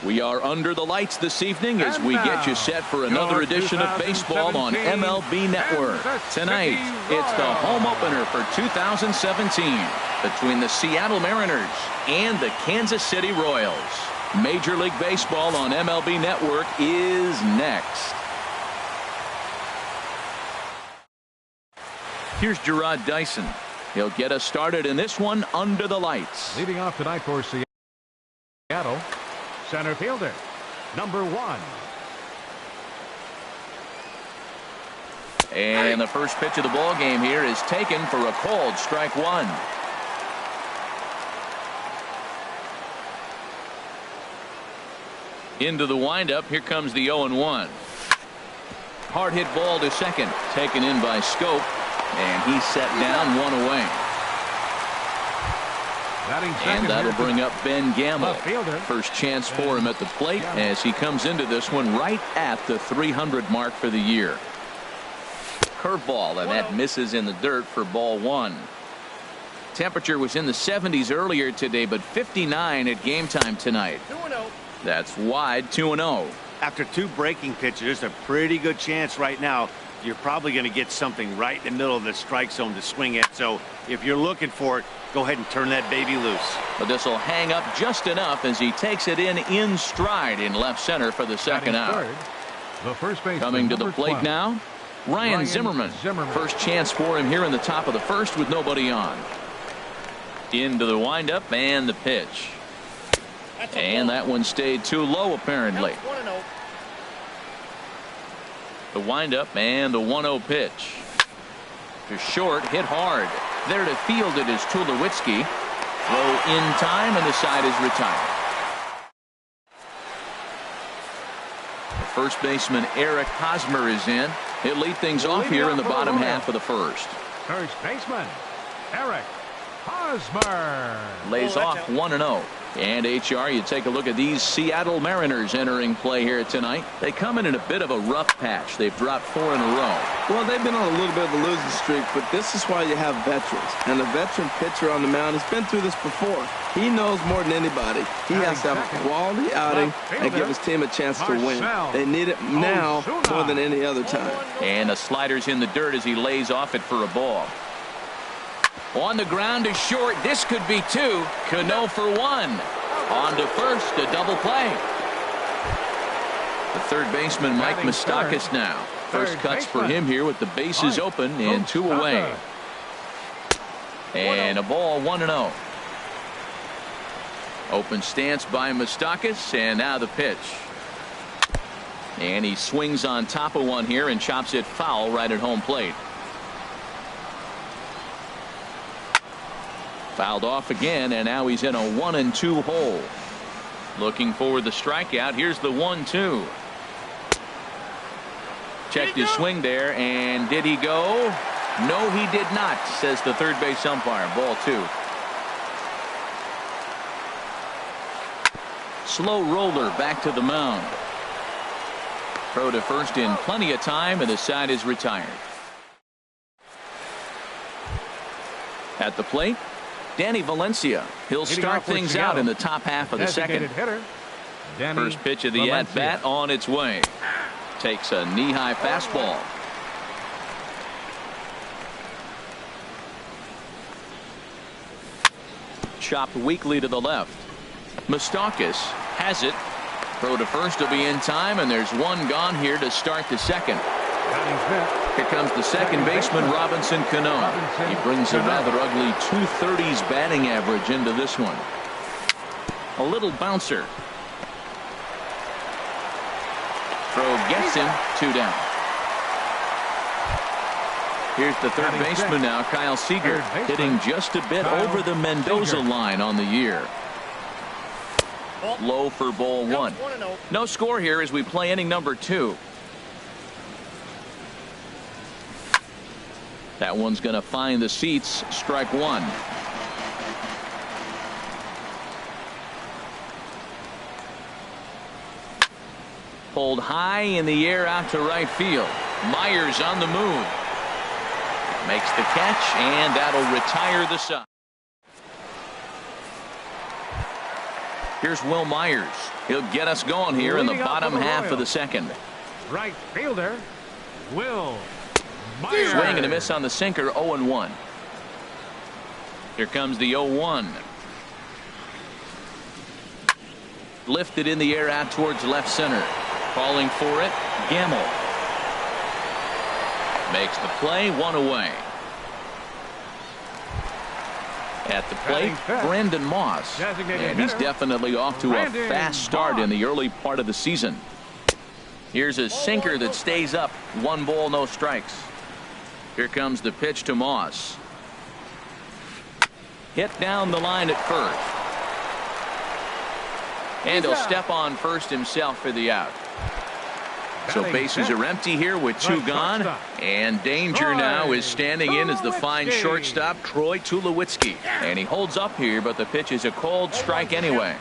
We are under the lights this evening as we get you set for another edition of baseball on MLB Network. Tonight, it's the home opener for 2017 between the Seattle Mariners and the Kansas City Royals. Major League Baseball on MLB Network is next. Here's Gerard Dyson. He'll get us started in this one under the lights. Leading off tonight for Seattle, center fielder, number 1. And the first pitch of the ball game here is taken for a called strike 1. Into the windup. Here comes the 0-1. Hard hit ball to second. Taken in by Scope. And he's set down, 1 away. And that'll bring up Ben Gamble. First chance for him at the plate as he comes into this one right at the 300 mark for the year. Curveball, and that misses in the dirt for ball 1. Temperature was in the 70s earlier today, but 59 at game time tonight. 2-0. That's wide, 2-0. After 2 breaking pitches, there's a pretty good chance right now you're probably going to get something right in the middle of the strike zone to swing at. So if you're looking for it, go ahead and turn that baby loose. But this will hang up just enough as he takes it in stride in left center for the second out. The first base coming to the plate 12. now, Ryan Zimmerman. First chance for him here in the top of the first with nobody on. Into the windup and the pitch. And that one stayed too low apparently. The windup and the 1-0 pitch. To short, hit hard. There to field it is Tulowitzki. Throw in time and the side is retired. The first baseman Eric Hosmer is in. He'll lead things off here in the bottom half of the first. First baseman Eric Hosmer lays off 1-0. And HR, you take a look at these Seattle Mariners entering play here tonight. They come in a bit of a rough patch. They've dropped 4 in a row. Well, they've been on a little bit of a losing streak, but this is why you have veterans. And a veteran pitcher on the mound has been through this before. He knows more than anybody. He has to have a quality outing and give his team a chance to win. They need it now more than any other time. And the slider's in the dirt as he lays off it for a ball. On the ground to short. This could be 2. Cano for 1. On to first, a double play. The third baseman, Mike Moustakas now. First cuts for him here with the bases open and 2 away. And a ball, 1-0. Open stance by Moustakas, and now the pitch. And he swings on top of one here and chops it foul right at home plate. Fouled off again, and now he's in a 1-2 hole. Looking for the strikeout. Here's the 1-2. Checked his swing there, and did he go? No, he did not, says the third base umpire. Ball 2. Slow roller back to the mound. Throw to first in plenty of time, and the side is retired. At the plate, Danny Valencia. He'll start things out in the top half of the second. First pitch of the at-bat on its way. Takes a knee-high fastball. Chopped weakly to the left. Moustakas has it. Throw to first will be in time, and there's one gone here to start the second. Here comes the second baseman, Robinson Cano. He brings a rather ugly 230s batting average into this one. A little bouncer. Throw gets him, 2 down. Here's the third baseman now, Kyle Seager, hitting just a bit over the Mendoza line on the year. Low for ball 1. No score here as we play inning number 2. That one's going to find the seats. Strike 1. Pulled high in the air out to right field. Myers on the move. Makes the catch, and that'll retire the side. Here's Will Myers. He'll get us going here in the bottom half of the second. Right fielder, Will Myers. Swing and a miss on the sinker, 0-1. Here comes the 0-1. Lifted in the air out towards left center. Calling for it, Gamble. Makes the play, 1 away. At the plate, Brandon Moss. And he's definitely off to a fast start in the early part of the season. Here's a sinker that stays up. 1 ball, no strikes. Here comes the pitch to Moss. Hit down the line at first. And he'll step on first himself for the out. So bases are empty here with 2 gone. And danger now is standing in as the fine shortstop, Troy Tulowitzki. And he holds up here, but the pitch is a cold strike anyway.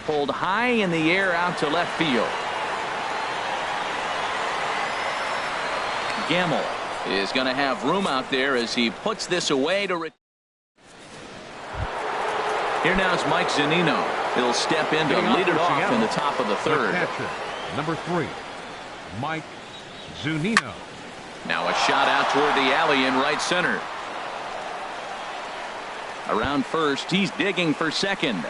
Pulled high in the air out to left field. Gamble is going to have room out there as he puts this away to. Here now is Mike Zunino. He'll step in to lead it off in the top of the third. Catcher, number 3, Mike Zunino. Now a shot out toward the alley in right center. Around first, he's digging for second.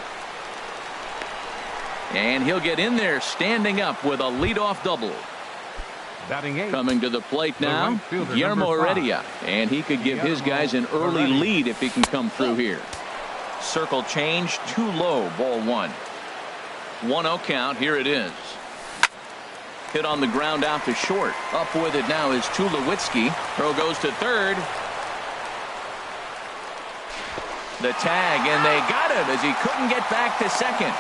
And he'll get in there standing up with a leadoff double. Batting 8. Coming to the plate now, Guillermo Heredia. And he could give his guys an early lead if he can come through here. Circle change, too low, ball 1. 1-0 count, here it is. Hit on the ground out to short. Up with it now is Tulowitzki. Throw goes to third. The tag, and they got him as he couldn't get back to second.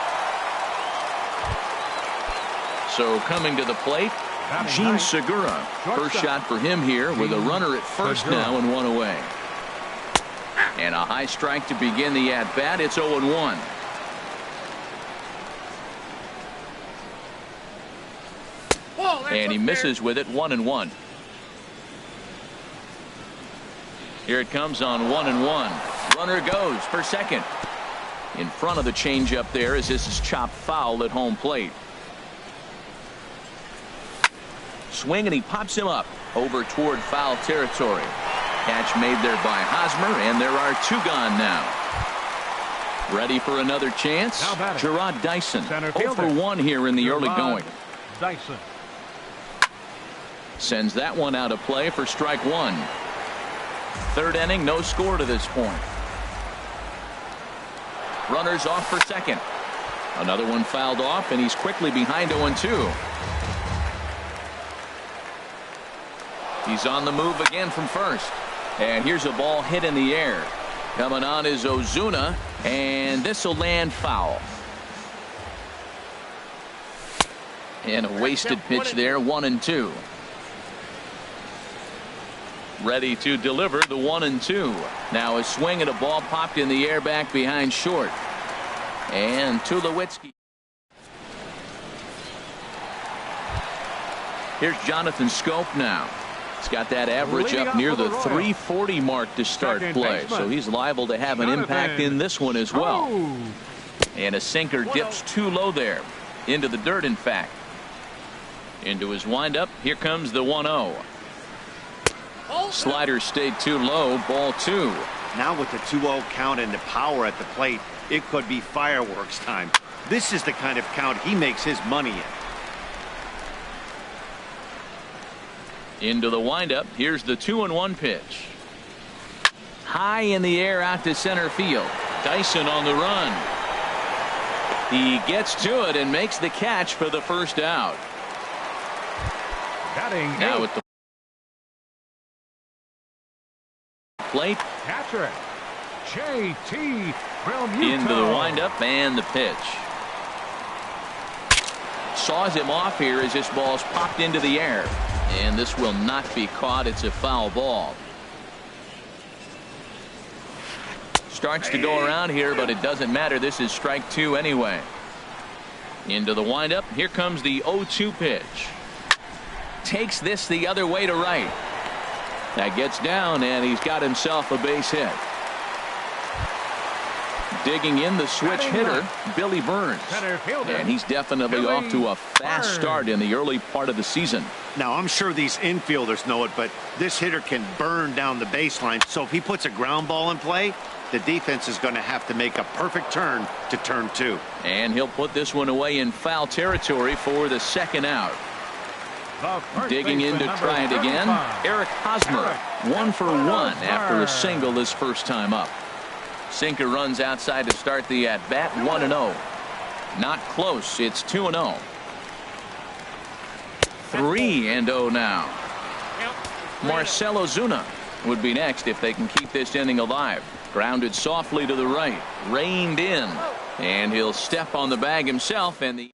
So coming to the plate, Gene Segura. First shot for him here with a runner at first now and 1 away. And a high strike to begin the at-bat. It's 0-1. And he misses with it, 1-1. Here it comes on 1-1. Runner goes for second. In front of the changeup there as this is chopped foul at home plate. Swing and he pops him up over toward foul territory. Catch made there by Hosmer, and there are 2 gone now. Ready for another chance? Gerard Dyson. 0 for 1 here in the early going. Dyson sends that one out of play for strike 1. Third inning, no score to this point. Runners off for second. Another one fouled off, and he's quickly behind 0-2. He's on the move again from first. And here's a ball hit in the air. Coming on is Ozuna, and this will land foul. And a wasted pitch there, 1-2. Ready to deliver the 1-2. Now a swing and a ball popped in the air back behind short. And Tulowitzki. Here's Jonathan Scope now. He's got that average up near the 340 mark to start play, so he's liable to have an impact in this one as well. And a sinker dips too low there, into the dirt in fact. Into his windup, here comes the 1-0. Slider stayed too low, ball 2. Now with the 2-0 count and the power at the plate, it could be fireworks time. This is the kind of count he makes his money in. Into the windup. Here's the 2-1 pitch. High in the air out to center field. Dyson on the run. He gets to it and makes the catch for the first out. Now at the plate. Catcher JT from Utah. Into the windup and the pitch. Saws him off here as this ball's popped into the air. And this will not be caught. It's a foul ball. Starts to go around here, but it doesn't matter. This is strike 2 anyway. Into the windup. Here comes the 0-2 pitch. Takes this the other way to right. That gets down, and he's got himself a base hit. Digging in the switch hitter, Billy Burns. And he's definitely off to a fast start in the early part of the season. Now, I'm sure these infielders know it, but this hitter can burn down the baseline. So if he puts a ground ball in play, the defense is going to have to make a perfect turn to turn 2. And he'll put this one away in foul territory for the second out. Digging in to try it again, Eric Hosmer, 1 for 1 after a single his first time up. Sinker runs outside to start the at-bat, 1-0. Not close, it's 2-0. 3-0 now. Marcell Ozuna would be next if they can keep this inning alive. Grounded softly to the right, reined in, and he'll step on the bag himself, and the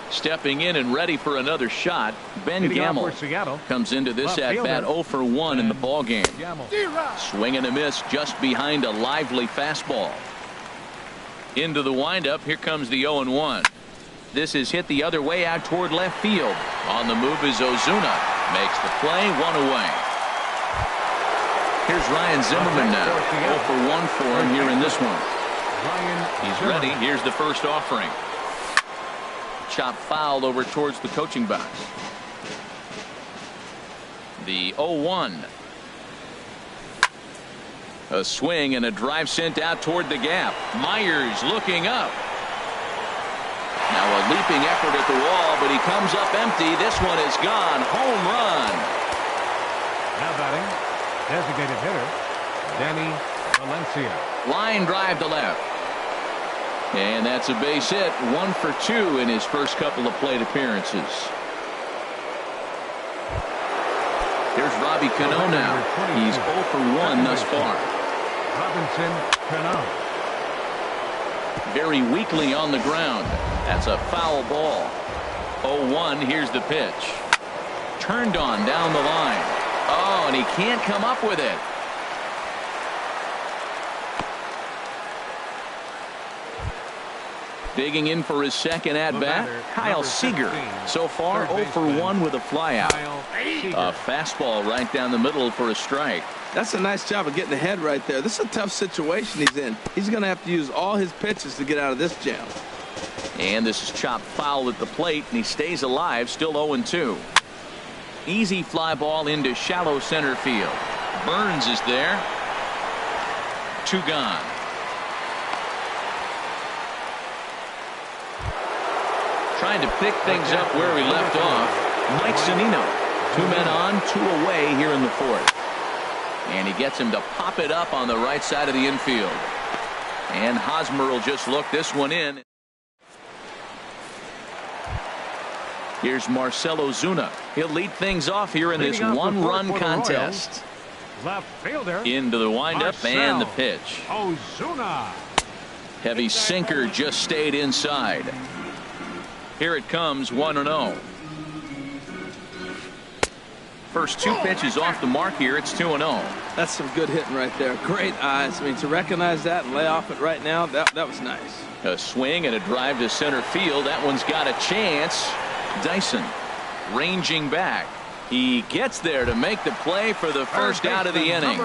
stepping in and ready for another shot, Ben Gamel comes into this at-bat 0 for 1 in the ballgame. Swing and a miss just behind a lively fastball. Into the windup, here comes the 0-1. This is hit the other way out toward left field. On the move is Ozuna. Makes the play, 1 away. Here's Ryan Zimmerman now. 0 for 1 for him here in this one. He's ready. Here's the first offering. Chop foul over towards the coaching box. The 0-1. A swing and a drive sent out toward the gap. Myers looking up. Now a leaping effort at the wall, but he comes up empty. This one is gone. Home run. Now batting, designated hitter, Danny Valencia. Line drive to left. And that's a base hit. 1 for 2 in his first couple of plate appearances. Here's Robbie Cano now. He's 0 for 1 thus far. Robinson Cano. Very weakly on the ground. That's a foul ball. 0-1. Here's the pitch. Turned on down the line. Oh, and he can't come up with it. Digging in for his second at-bat, Kyle Seager. So far, 0 for 1 with a flyout. A fastball right down the middle for a strike. That's a nice job of getting ahead right there. This is a tough situation he's in. He's going to have to use all his pitches to get out of this jam. And this is chopped foul at the plate, and he stays alive, still 0-2. Easy fly ball into shallow center field. Burns is there. 2 gone. Trying to pick things up where he left off. Mike Zunino. 2 men on, 2 away here in the 4th. And he gets him to pop it up on the right side of the infield. And Hosmer will just look this one in. Here's Marcell Ozuna. He'll lead things off here in this 1-run contest. Left fielder. Into the windup and the pitch. Ozuna. Heavy sinker just stayed inside. Here it comes, 1-0. First 2 pitches off the mark here. It's 2-0. That's some good hitting right there. Great eyes. I mean, to recognize that and lay off it right now, that was nice. A swing and a drive to center field. That one's got a chance. Dyson ranging back. He gets there to make the play for the first out of the inning.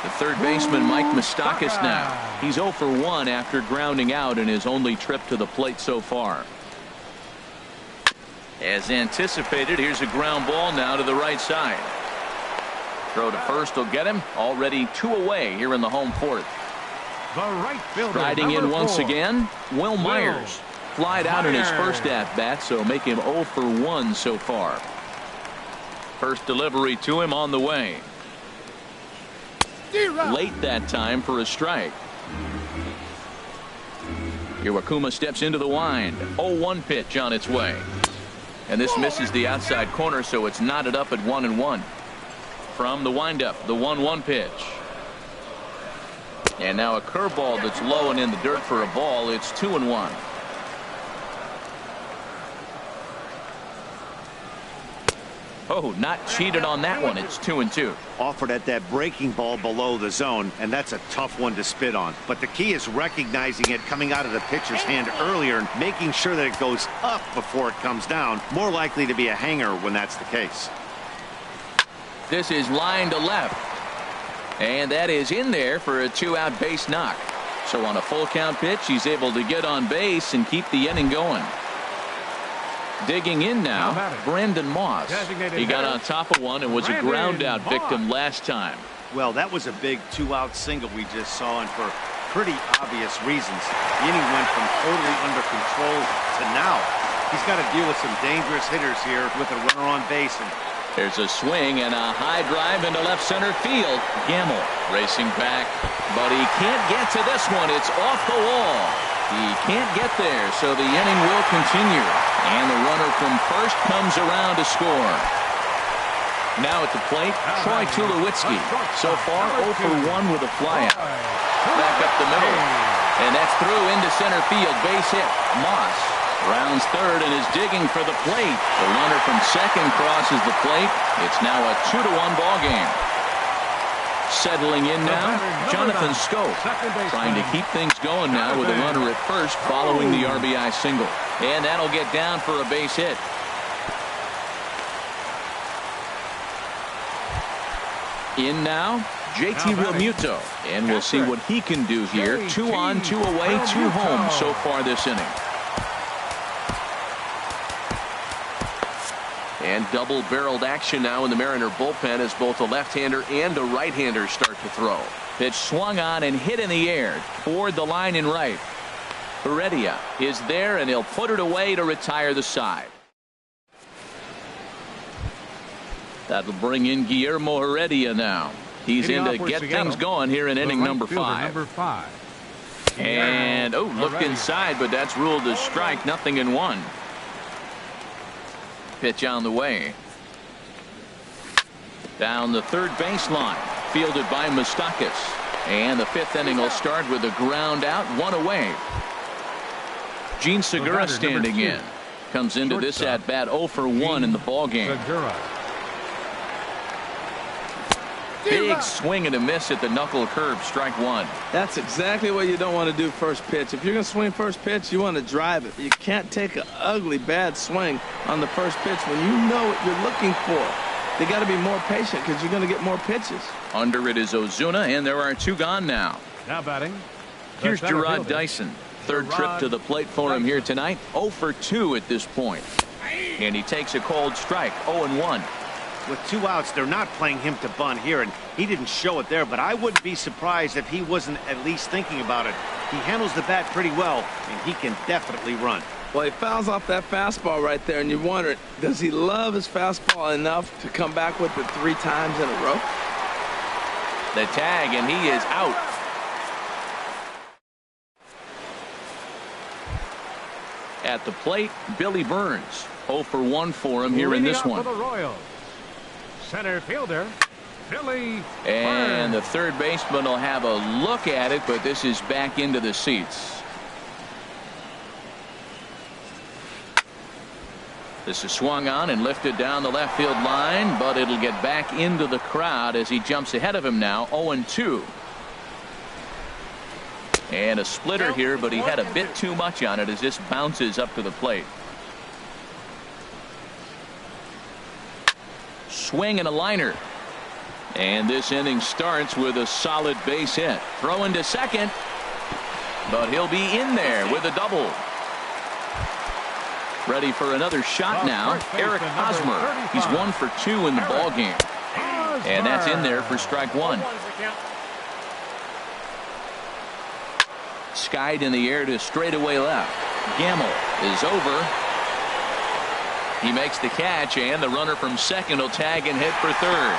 The third baseman, Mike Moustakas now. He's 0 for 1 after grounding out in his only trip to the plate so far. As anticipated, here's a ground ball now to the right side. Throw to first will get him. Already 2 away here in the home 4th. The right fielder, riding in once again, Will Myers. Flied out in his first at-bat, so make him 0 for 1 so far. First delivery to him on the way. Late that time for a strike. Iwakuma steps into the wind. 0-1 pitch on its way. And this misses the outside corner, so it's knotted up at 1-1. From the windup, the 1-1 pitch. And now a curveball that's low and in the dirt for a ball. It's 2-1. Oh, not cheated on that one. It's 2-2. Offered at that breaking ball below the zone, and that's a tough one to spit on. But the key is recognizing it coming out of the pitcher's hand earlier and making sure that it goes up before it comes down. More likely to be a hanger when that's the case. This is line to left. And that is in there for a 2-out base knock. So on a full count pitch, he's able to get on base and keep the inning going. Digging in now, Brandon Moss. He got on top of one and was a ground out victim last time. Well, that was a big 2-out single we just saw, and for pretty obvious reasons. The inning went from totally under control to now. He's got to deal with some dangerous hitters here with a runner on base. And there's a swing and a high drive into left center field. Gamble racing back, but he can't get to this one. It's off the wall. He can't get there, so the inning will continue. And the runner from first comes around to score. Now at the plate, Troy Tulowitzki. So far, 0 for 1 with a flyout. Back up the middle. And that's through into center field. Base hit. Moss rounds third and is digging for the plate. The runner from second crosses the plate. It's now a 2-1 ball game. Settling in now, Jonathan Scope, trying to keep things going now with a runner at first following the RBI single. And that'll get down for a base hit. In now, JT Realmuto, and we'll see what he can do here. 2 on, 2 away, 2 home so far this inning. And double-barreled action now in the Mariner bullpen as both a left-hander and a right-hander start to throw. Pitch swung on and hit in the air toward the line in right. Heredia is there, and he'll put it away to retire the side. That'll bring in Guillermo Heredia now. He's in to get things going here in inning number 5. And, looked inside, but that's ruled as strike, 0-1. Pitch on the way. Down the third baseline, fielded by Moustakas. And the 5th inning will start with a ground out, 1 away. Gene Segura standing in. Comes into this at-bat 0 for 1 in the ballgame. Big swing and a miss at the knuckle curve, strike 1. That's exactly what you don't want to do first pitch. If you're going to swing first pitch, you want to drive it. You can't take an ugly, bad swing on the first pitch when you know what you're looking for. They got to be more patient because you're going to get more pitches. Under it is Ozuna, and there are 2 gone now. Now batting. Here's Gerard Dyson. Third trip to the plate for him here tonight. 0 for 2 at this point. And he takes a cold strike, 0-1. with 2 outs, they're not playing him to bunt here, and he didn't show it there, but I wouldn't be surprised if he wasn't at least thinking about it. He handles the bat pretty well, and he can definitely run. Well, he fouls off that fastball right there, and you wonder, does he love his fastball enough to come back with it 3 times in a row? The tag, and he is out. At the plate, Billy Burns. 0 for 1 for him here in this one. For the Royals, center fielder, Billy And Burns. the third baseman will have a look at it, but this is back into the seats. This is swung on and lifted down the left field line, but it'll get back into the crowd as he jumps ahead of him now, 0-2. And a splitter here, but he had a bit too much on it as this bounces up to the plate. Swing and a liner. And this inning starts with a solid base hit. Throw into second, but he'll be in there with a double. Ready for another shot now, Eric Hosmer. He's 1 for 2 in the ball game, and that's in there for strike 1. Skied in the air to straightaway left. Gamble is over. He makes the catch, and the runner from second will tag and hit for third.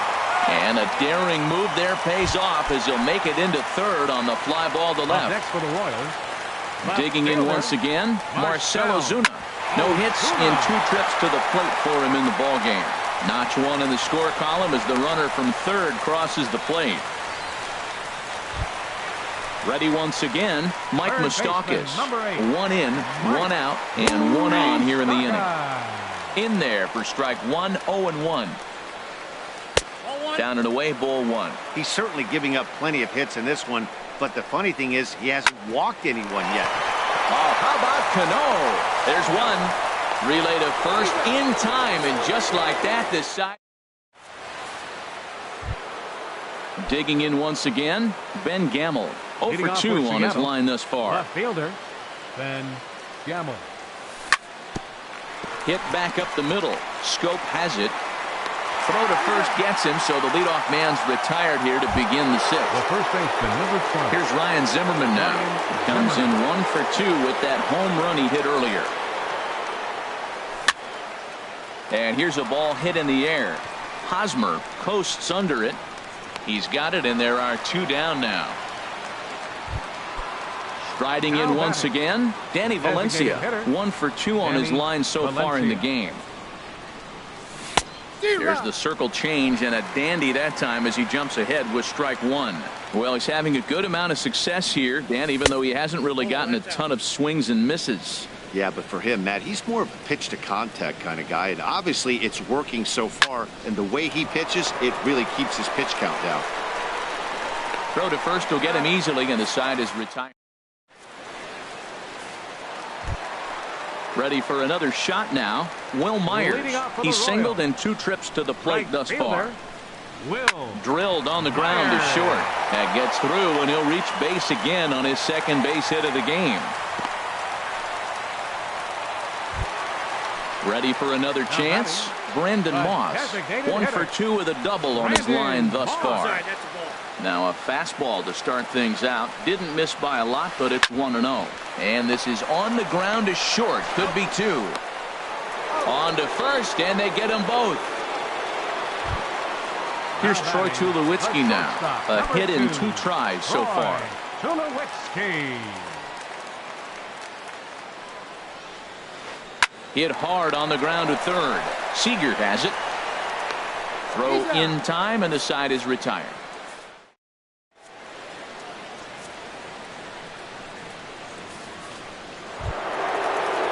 And a daring move there pays off as he'll make it into third on the fly ball to left. Next for the Royals, digging in once again, Marcell Ozuna. No hits in 2 trips to the plate for him in the ball game. Notch 1 in the score column as the runner from third crosses the plate. Ready once again, Mike Moustakas. 1 in, 1 out, and 1 on here in the inning. In there for strike 1, 0-1. Down and away, ball 1. He's certainly giving up plenty of hits in this one, but the funny thing is he hasn't walked anyone yet. Oh, how about Cano? There's one. Relay to first in time, and just like that, this side. Digging in once again, Ben Gamble. 0 for 2 on his line thus far. Left fielder, Ben Gamble. Hit back up the middle. Scope has it. Throw to first gets him, so the leadoff man's retired here to begin the sixth. The first baseman, number 12. Here's Ryan Zimmerman now. Comes in 1 for 2 with that home run he hit earlier. And here's a ball hit in the air. Hosmer coasts under it. He's got it, and there are 2 down now. Striding in once again, Danny Valencia. 1 for 2 on his line so far in the game. Here's the circle change, and a dandy that time as he jumps ahead with strike 1. Well, he's having a good amount of success here, Dan, even though he hasn't really gotten a ton of swings and misses. Yeah, but for him, Matt, he's more of a pitch to contact kind of guy, and obviously it's working so far, and the way he pitches, it really keeps his pitch count down. Throw to first will get him easily, and the side is retired. Ready for another shot now. Will Myers. He's singled in 2 trips to the plate thus far. Drilled on the ground to short. That gets through, and he'll reach base again on his second base hit of the game. Ready for another chance. Brendan Moss. 1 for 2 with a double on his line thus far. Now a fastball to start things out. Didn't miss by a lot, but it's 1-0. And this is on the ground to short. Could be 2. On to first, and they get them both. Here's Troy Tulowitzki now. A hit in 2 tries so far. Tulowitzki. Hit hard on the ground to third. Seager has it. Throw in time, and the side is retired.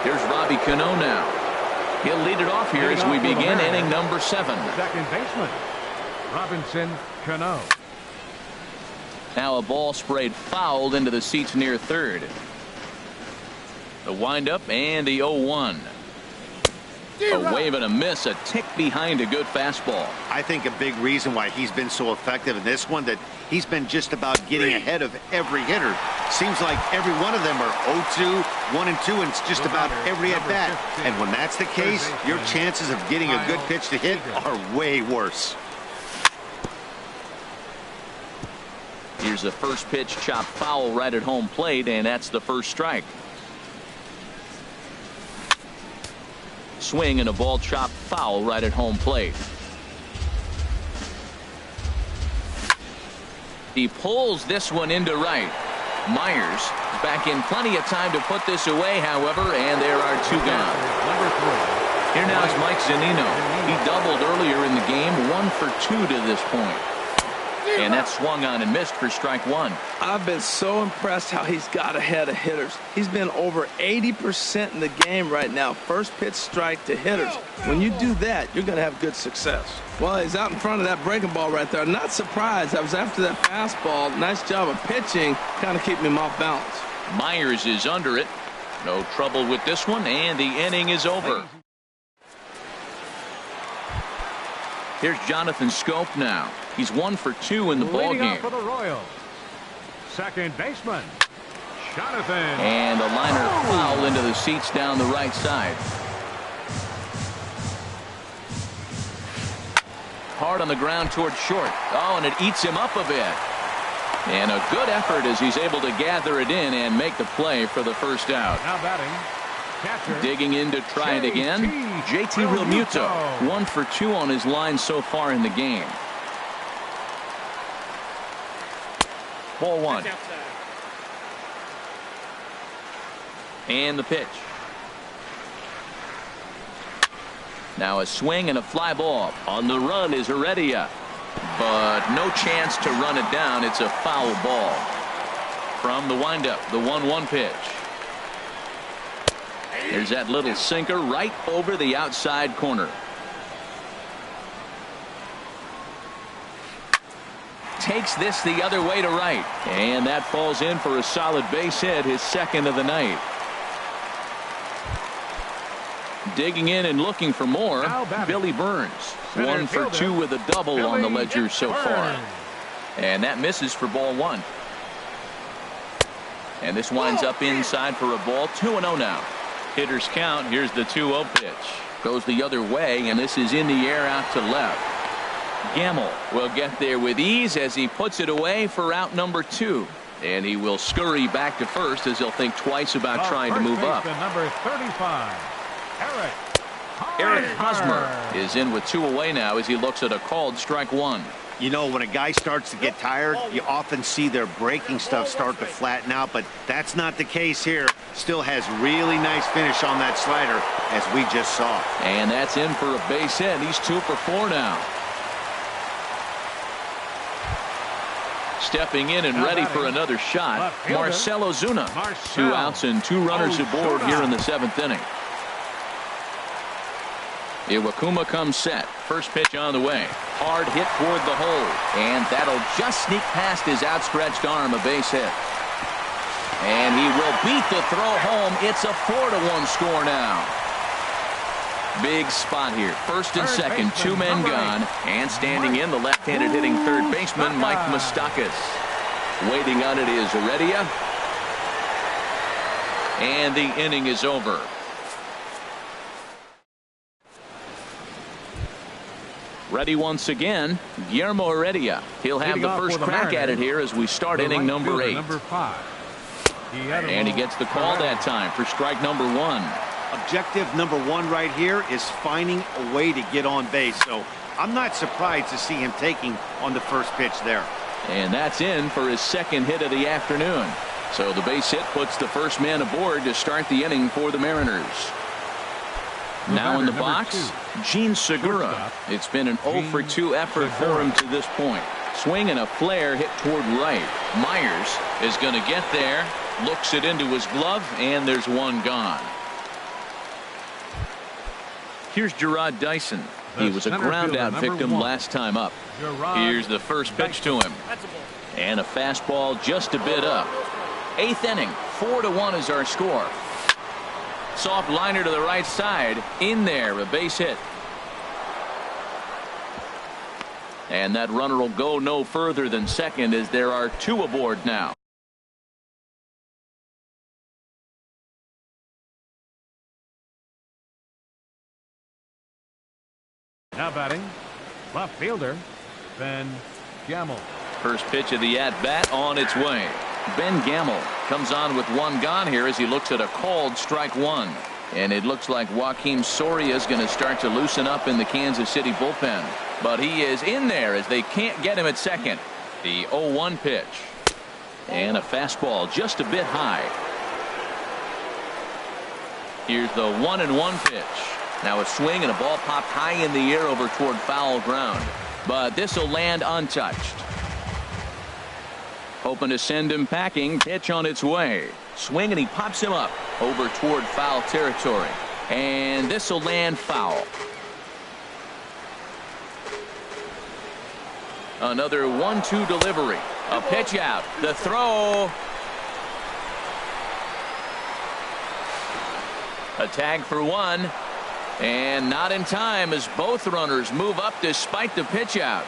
Here's Robbie Cano now. He'll lead it off here as we begin inning number 7. Second baseman, Robinson Cano. Now a ball sprayed fouled into the seats near third. The windup and the 0-1. A wave and a miss, a tick behind a good fastball. I think a big reason why he's been so effective in this one, that he's been just about getting ahead of every hitter. Seems like every one of them are 0-2, 1-2, and it's just about every at bat. And when that's the case, your chances of getting a good pitch to hit are way worse. Here's the first pitch, chopped foul right at home plate, and that's the first strike. Swing and a ball chopped foul right at home plate. He pulls this one into right. Myers back in plenty of time to put this away, however, and there are 2 gone. Here now is Mike Zunino. He doubled earlier in the game, 1 for 2 to this point. And that swung on and missed for strike 1. I've been so impressed how he's got ahead of hitters. He's been over 80% in the game right now. First pitch strike to hitters. When you do that, you're going to have good success. Well, he's out in front of that breaking ball right there. Not surprised. I was after that fastball. Nice job of pitching, kind of keeping him off balance. Myers is under it. No trouble with this one, and the inning is over. Here's Jonathan Scope now. He's 1 for 2 in the ballgame. For the Royals, second baseman, Jonathan. And a liner foul into the seats down the right side. Hard on the ground toward short. Oh, and it eats him up a bit. And a good effort as he's able to gather it in and make the play for the first out. Now batting, catcher. Digging in to try it again. JT Realmuto. 1 for 2 on his line so far in the game. Ball 1. And the pitch. Now a swing and a fly ball. On the run is Heredia. But no chance to run it down. It's a foul ball. From the windup, the 1-1 pitch. There's that little sinker right over the outside corner. Takes this the other way to right. And that falls in for a solid base hit, his second of the night. Digging in and looking for more, Billy Burns. 1 for 2 with a double on the ledger so far. And that misses for ball 1. And this winds up inside for a ball. 2-0 now. Hitters count. Here's the 2-0 pitch. Goes the other way, and this is in the air out to left. Gamble will get there with ease as he puts it away for out number 2. And he will scurry back to first as he'll think twice about trying to move up. Number 35, Eric Hosmer is in with 2 away now as he looks at a called strike 1. You know, when a guy starts to get tired, you often see their breaking stuff start to flatten out, but that's not the case here. Still has really nice finish on that slider, as we just saw. And that's in for a base hit. He's 2 for 4 now. Stepping in and ready for another shot, Marcell Ozuna. 2 outs and 2 runners aboard here in the 7th inning. Iwakuma comes set. First pitch on the way. Hard hit toward the hole. And that'll just sneak past his outstretched arm, a base hit. And he will beat the throw home. It's a 4-1 score now. Big spot here. First and second, 2 men gone. And standing in, the left-handed hitting third baseman, Mike Moustakas. Waiting on it is Heredia. And the inning is over. Ready once again, Guillermo Heredia. He'll have the first crack at it here as we start inning number 8. And he gets the call that time for strike number 1. Objective number 1 right here is finding a way to get on base. So I'm not surprised to see him taking on the first pitch there. And that's in for his 2nd hit of the afternoon. So the base hit puts the first man aboard to start the inning for the Mariners. Now in the box, Gene Segura. It's been an 0 for 2 effort for him to this point. Swing and a flare hit toward right. Myers is going to get there, looks it into his glove, and there's 1 gone. Here's Gerard Dyson. He was a ground out victim last time up. Here's the first pitch to him. And a fastball just a bit up. 8th inning, 4-1 is our score. Soft liner to the right side. In there, a base hit. And that runner will go no further than second as there are 2 aboard now. Now batting, left fielder, Ben Gamble. First pitch of the at-bat on its way. Ben Gamble comes on with 1 gone here as he looks at a called strike 1. And it looks like Joakim Soria is going to start to loosen up in the Kansas City bullpen. But he is in there as they can't get him at second. The 0-1 pitch. And a fastball just a bit high. Here's the 1-1 pitch. Now a swing and a ball popped high in the air over toward foul ground. But this will land untouched. Hoping to send him packing. Pitch on its way. Swing and he pops him up over toward foul territory. And this will land foul. Another 1-2 delivery. A pitch out. The throw. A tag for 1. And not in time as both runners move up despite the pitch out.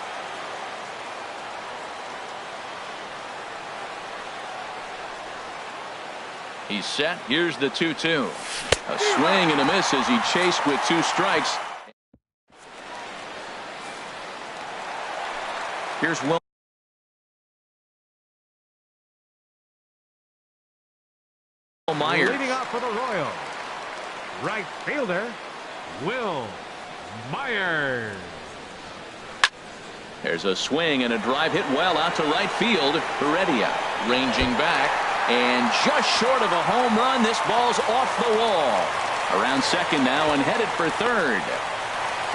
He's set. Here's the 2-2. A swing and a miss as he chased with 2 strikes. Here's Will Myers. Leading off for the Royals, right fielder, Will Myers. There's a swing and a drive hit well out to right field. Heredia ranging back. And just short of a home run, this ball's off the wall. Around second now and headed for third.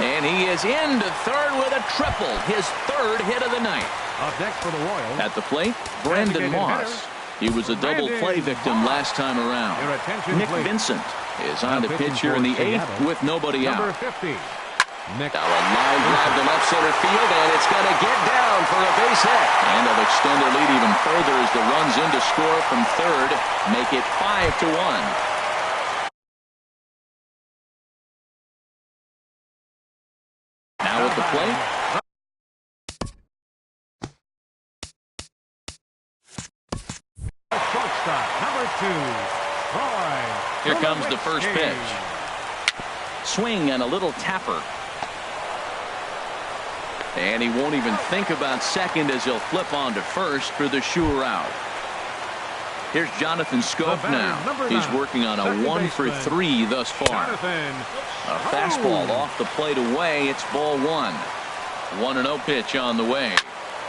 And he is into third with a triple. His 3rd hit of the night. Up next for the Royals. At the plate, Brandon Moss. He was a double play victim last time around. Nick Vincent is on the pitch here in the 8th with nobody out. Number 50. Now a line drive to left center field, and it's going to get down for a base hit. And they'll extend their lead even further as the runs in to score from third, make it 5-1. Now at the plate, Here comes the first pitch. Swing and a little tapper. And he won't even think about second as he'll flip on to first for the sure out. Here's Jonathan Scope now. He's working on a 1-for-3 thus far. A fastball off the plate away. It's ball one. 1-0 pitch on the way.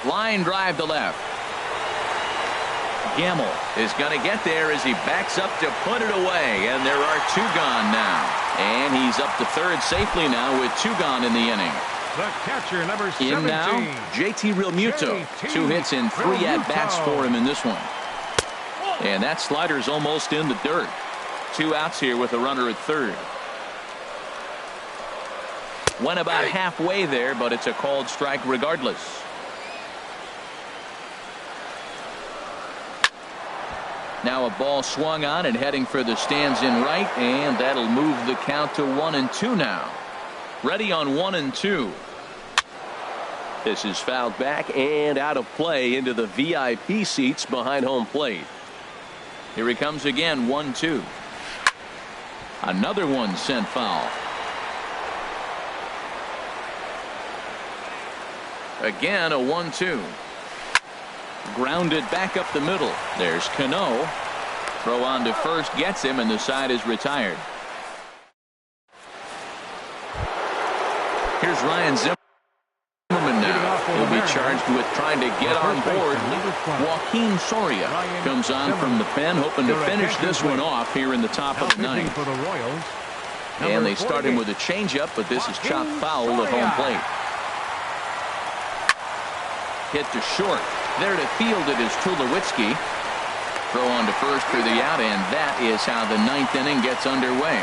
Line drive to left. Gamble is going to get there as he backs up to put it away. And there are two gone now. And he's up to third safely now with two gone in the inning. The catcher, number 17. In now, JT Realmuto. 2 hits and 3 at-bats for him in this one. And that slider's almost in the dirt. 2 outs here with a runner at third. Went about halfway there, but it's a called strike regardless. Now a ball swung on and heading for the stands in right, and that'll move the count to 1-2 now. Ready on 1-2. This is fouled back and out of play into the VIP seats behind home plate. Here he comes again, 1-2. Another one sent foul. Again, a 1-2. Grounded back up the middle. There's Cano. Throw on to first gets him, and the side is retired. Here's Ryan Zimmerman now. He'll be charged with trying to get on board. Joaquin Soria comes on from the pen, hoping to finish this one off here in the top of the ninth. And they start him with a changeup, but this is chopped foul at home plate. Hit to short. There to field it is Tulowitzki. Throw on to first for the out, and that is how the ninth inning gets underway.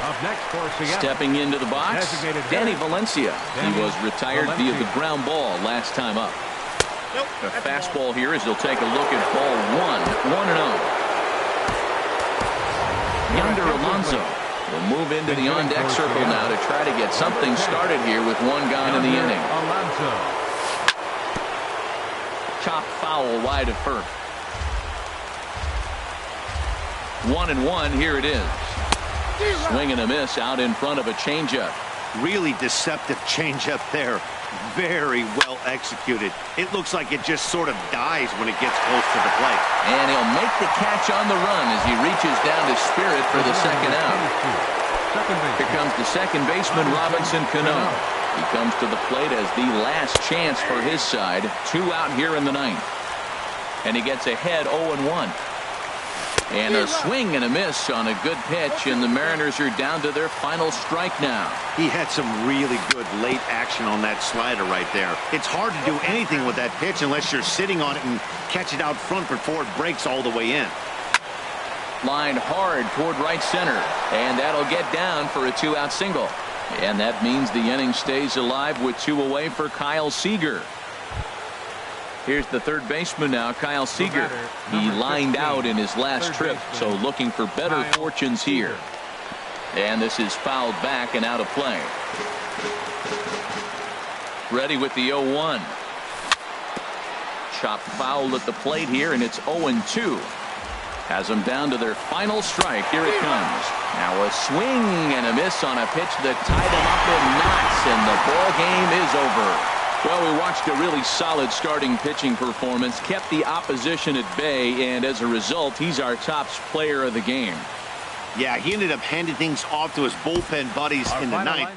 Up next for Seattle. Stepping into the box, Danny Valencia. He was retired via the ground ball last time up. A fastball here as he'll take a look at ball one. 1-0. Yonder Alonso will move into the on-deck circle now to try to get something started here with one gone in the inning. Chop foul wide of first. 1-1. Here it is. Swing and a miss out in front of a changeup. Really deceptive changeup there. Very well executed. It looks like it just sort of dies when it gets close to the plate. And he'll make the catch on the run as he reaches down to Spirit for the second out. Here comes the second baseman, Robinson Cano. He comes to the plate as the last chance for his side. 2 out here in the ninth. And he gets ahead 0-1. And a swing and a miss on a good pitch, and the Mariners are down to their final strike now. He had some really good late action on that slider right there. It's hard to do anything with that pitch unless you're sitting on it and catch it out front before it breaks all the way in. Lined hard toward right center, and that'll get down for a 2-out single. And that means the inning stays alive with 2 away for Kyle Seager. Here's the third baseman now, Kyle Seager. He lined out in his last trip, so looking for better fortunes here. And this is fouled back and out of play. Ready with the 0-1. Chopped foul at the plate here, and it's 0-2. Has them down to their final strike. Here it comes. Now a swing and a miss on a pitch that tied them up in knots, and the ball game is over. Well, we watched a really solid starting pitching performance, kept the opposition at bay, and as a result, he's our top player of the game. Yeah, he ended up handing things off to his bullpen buddies in the ninth.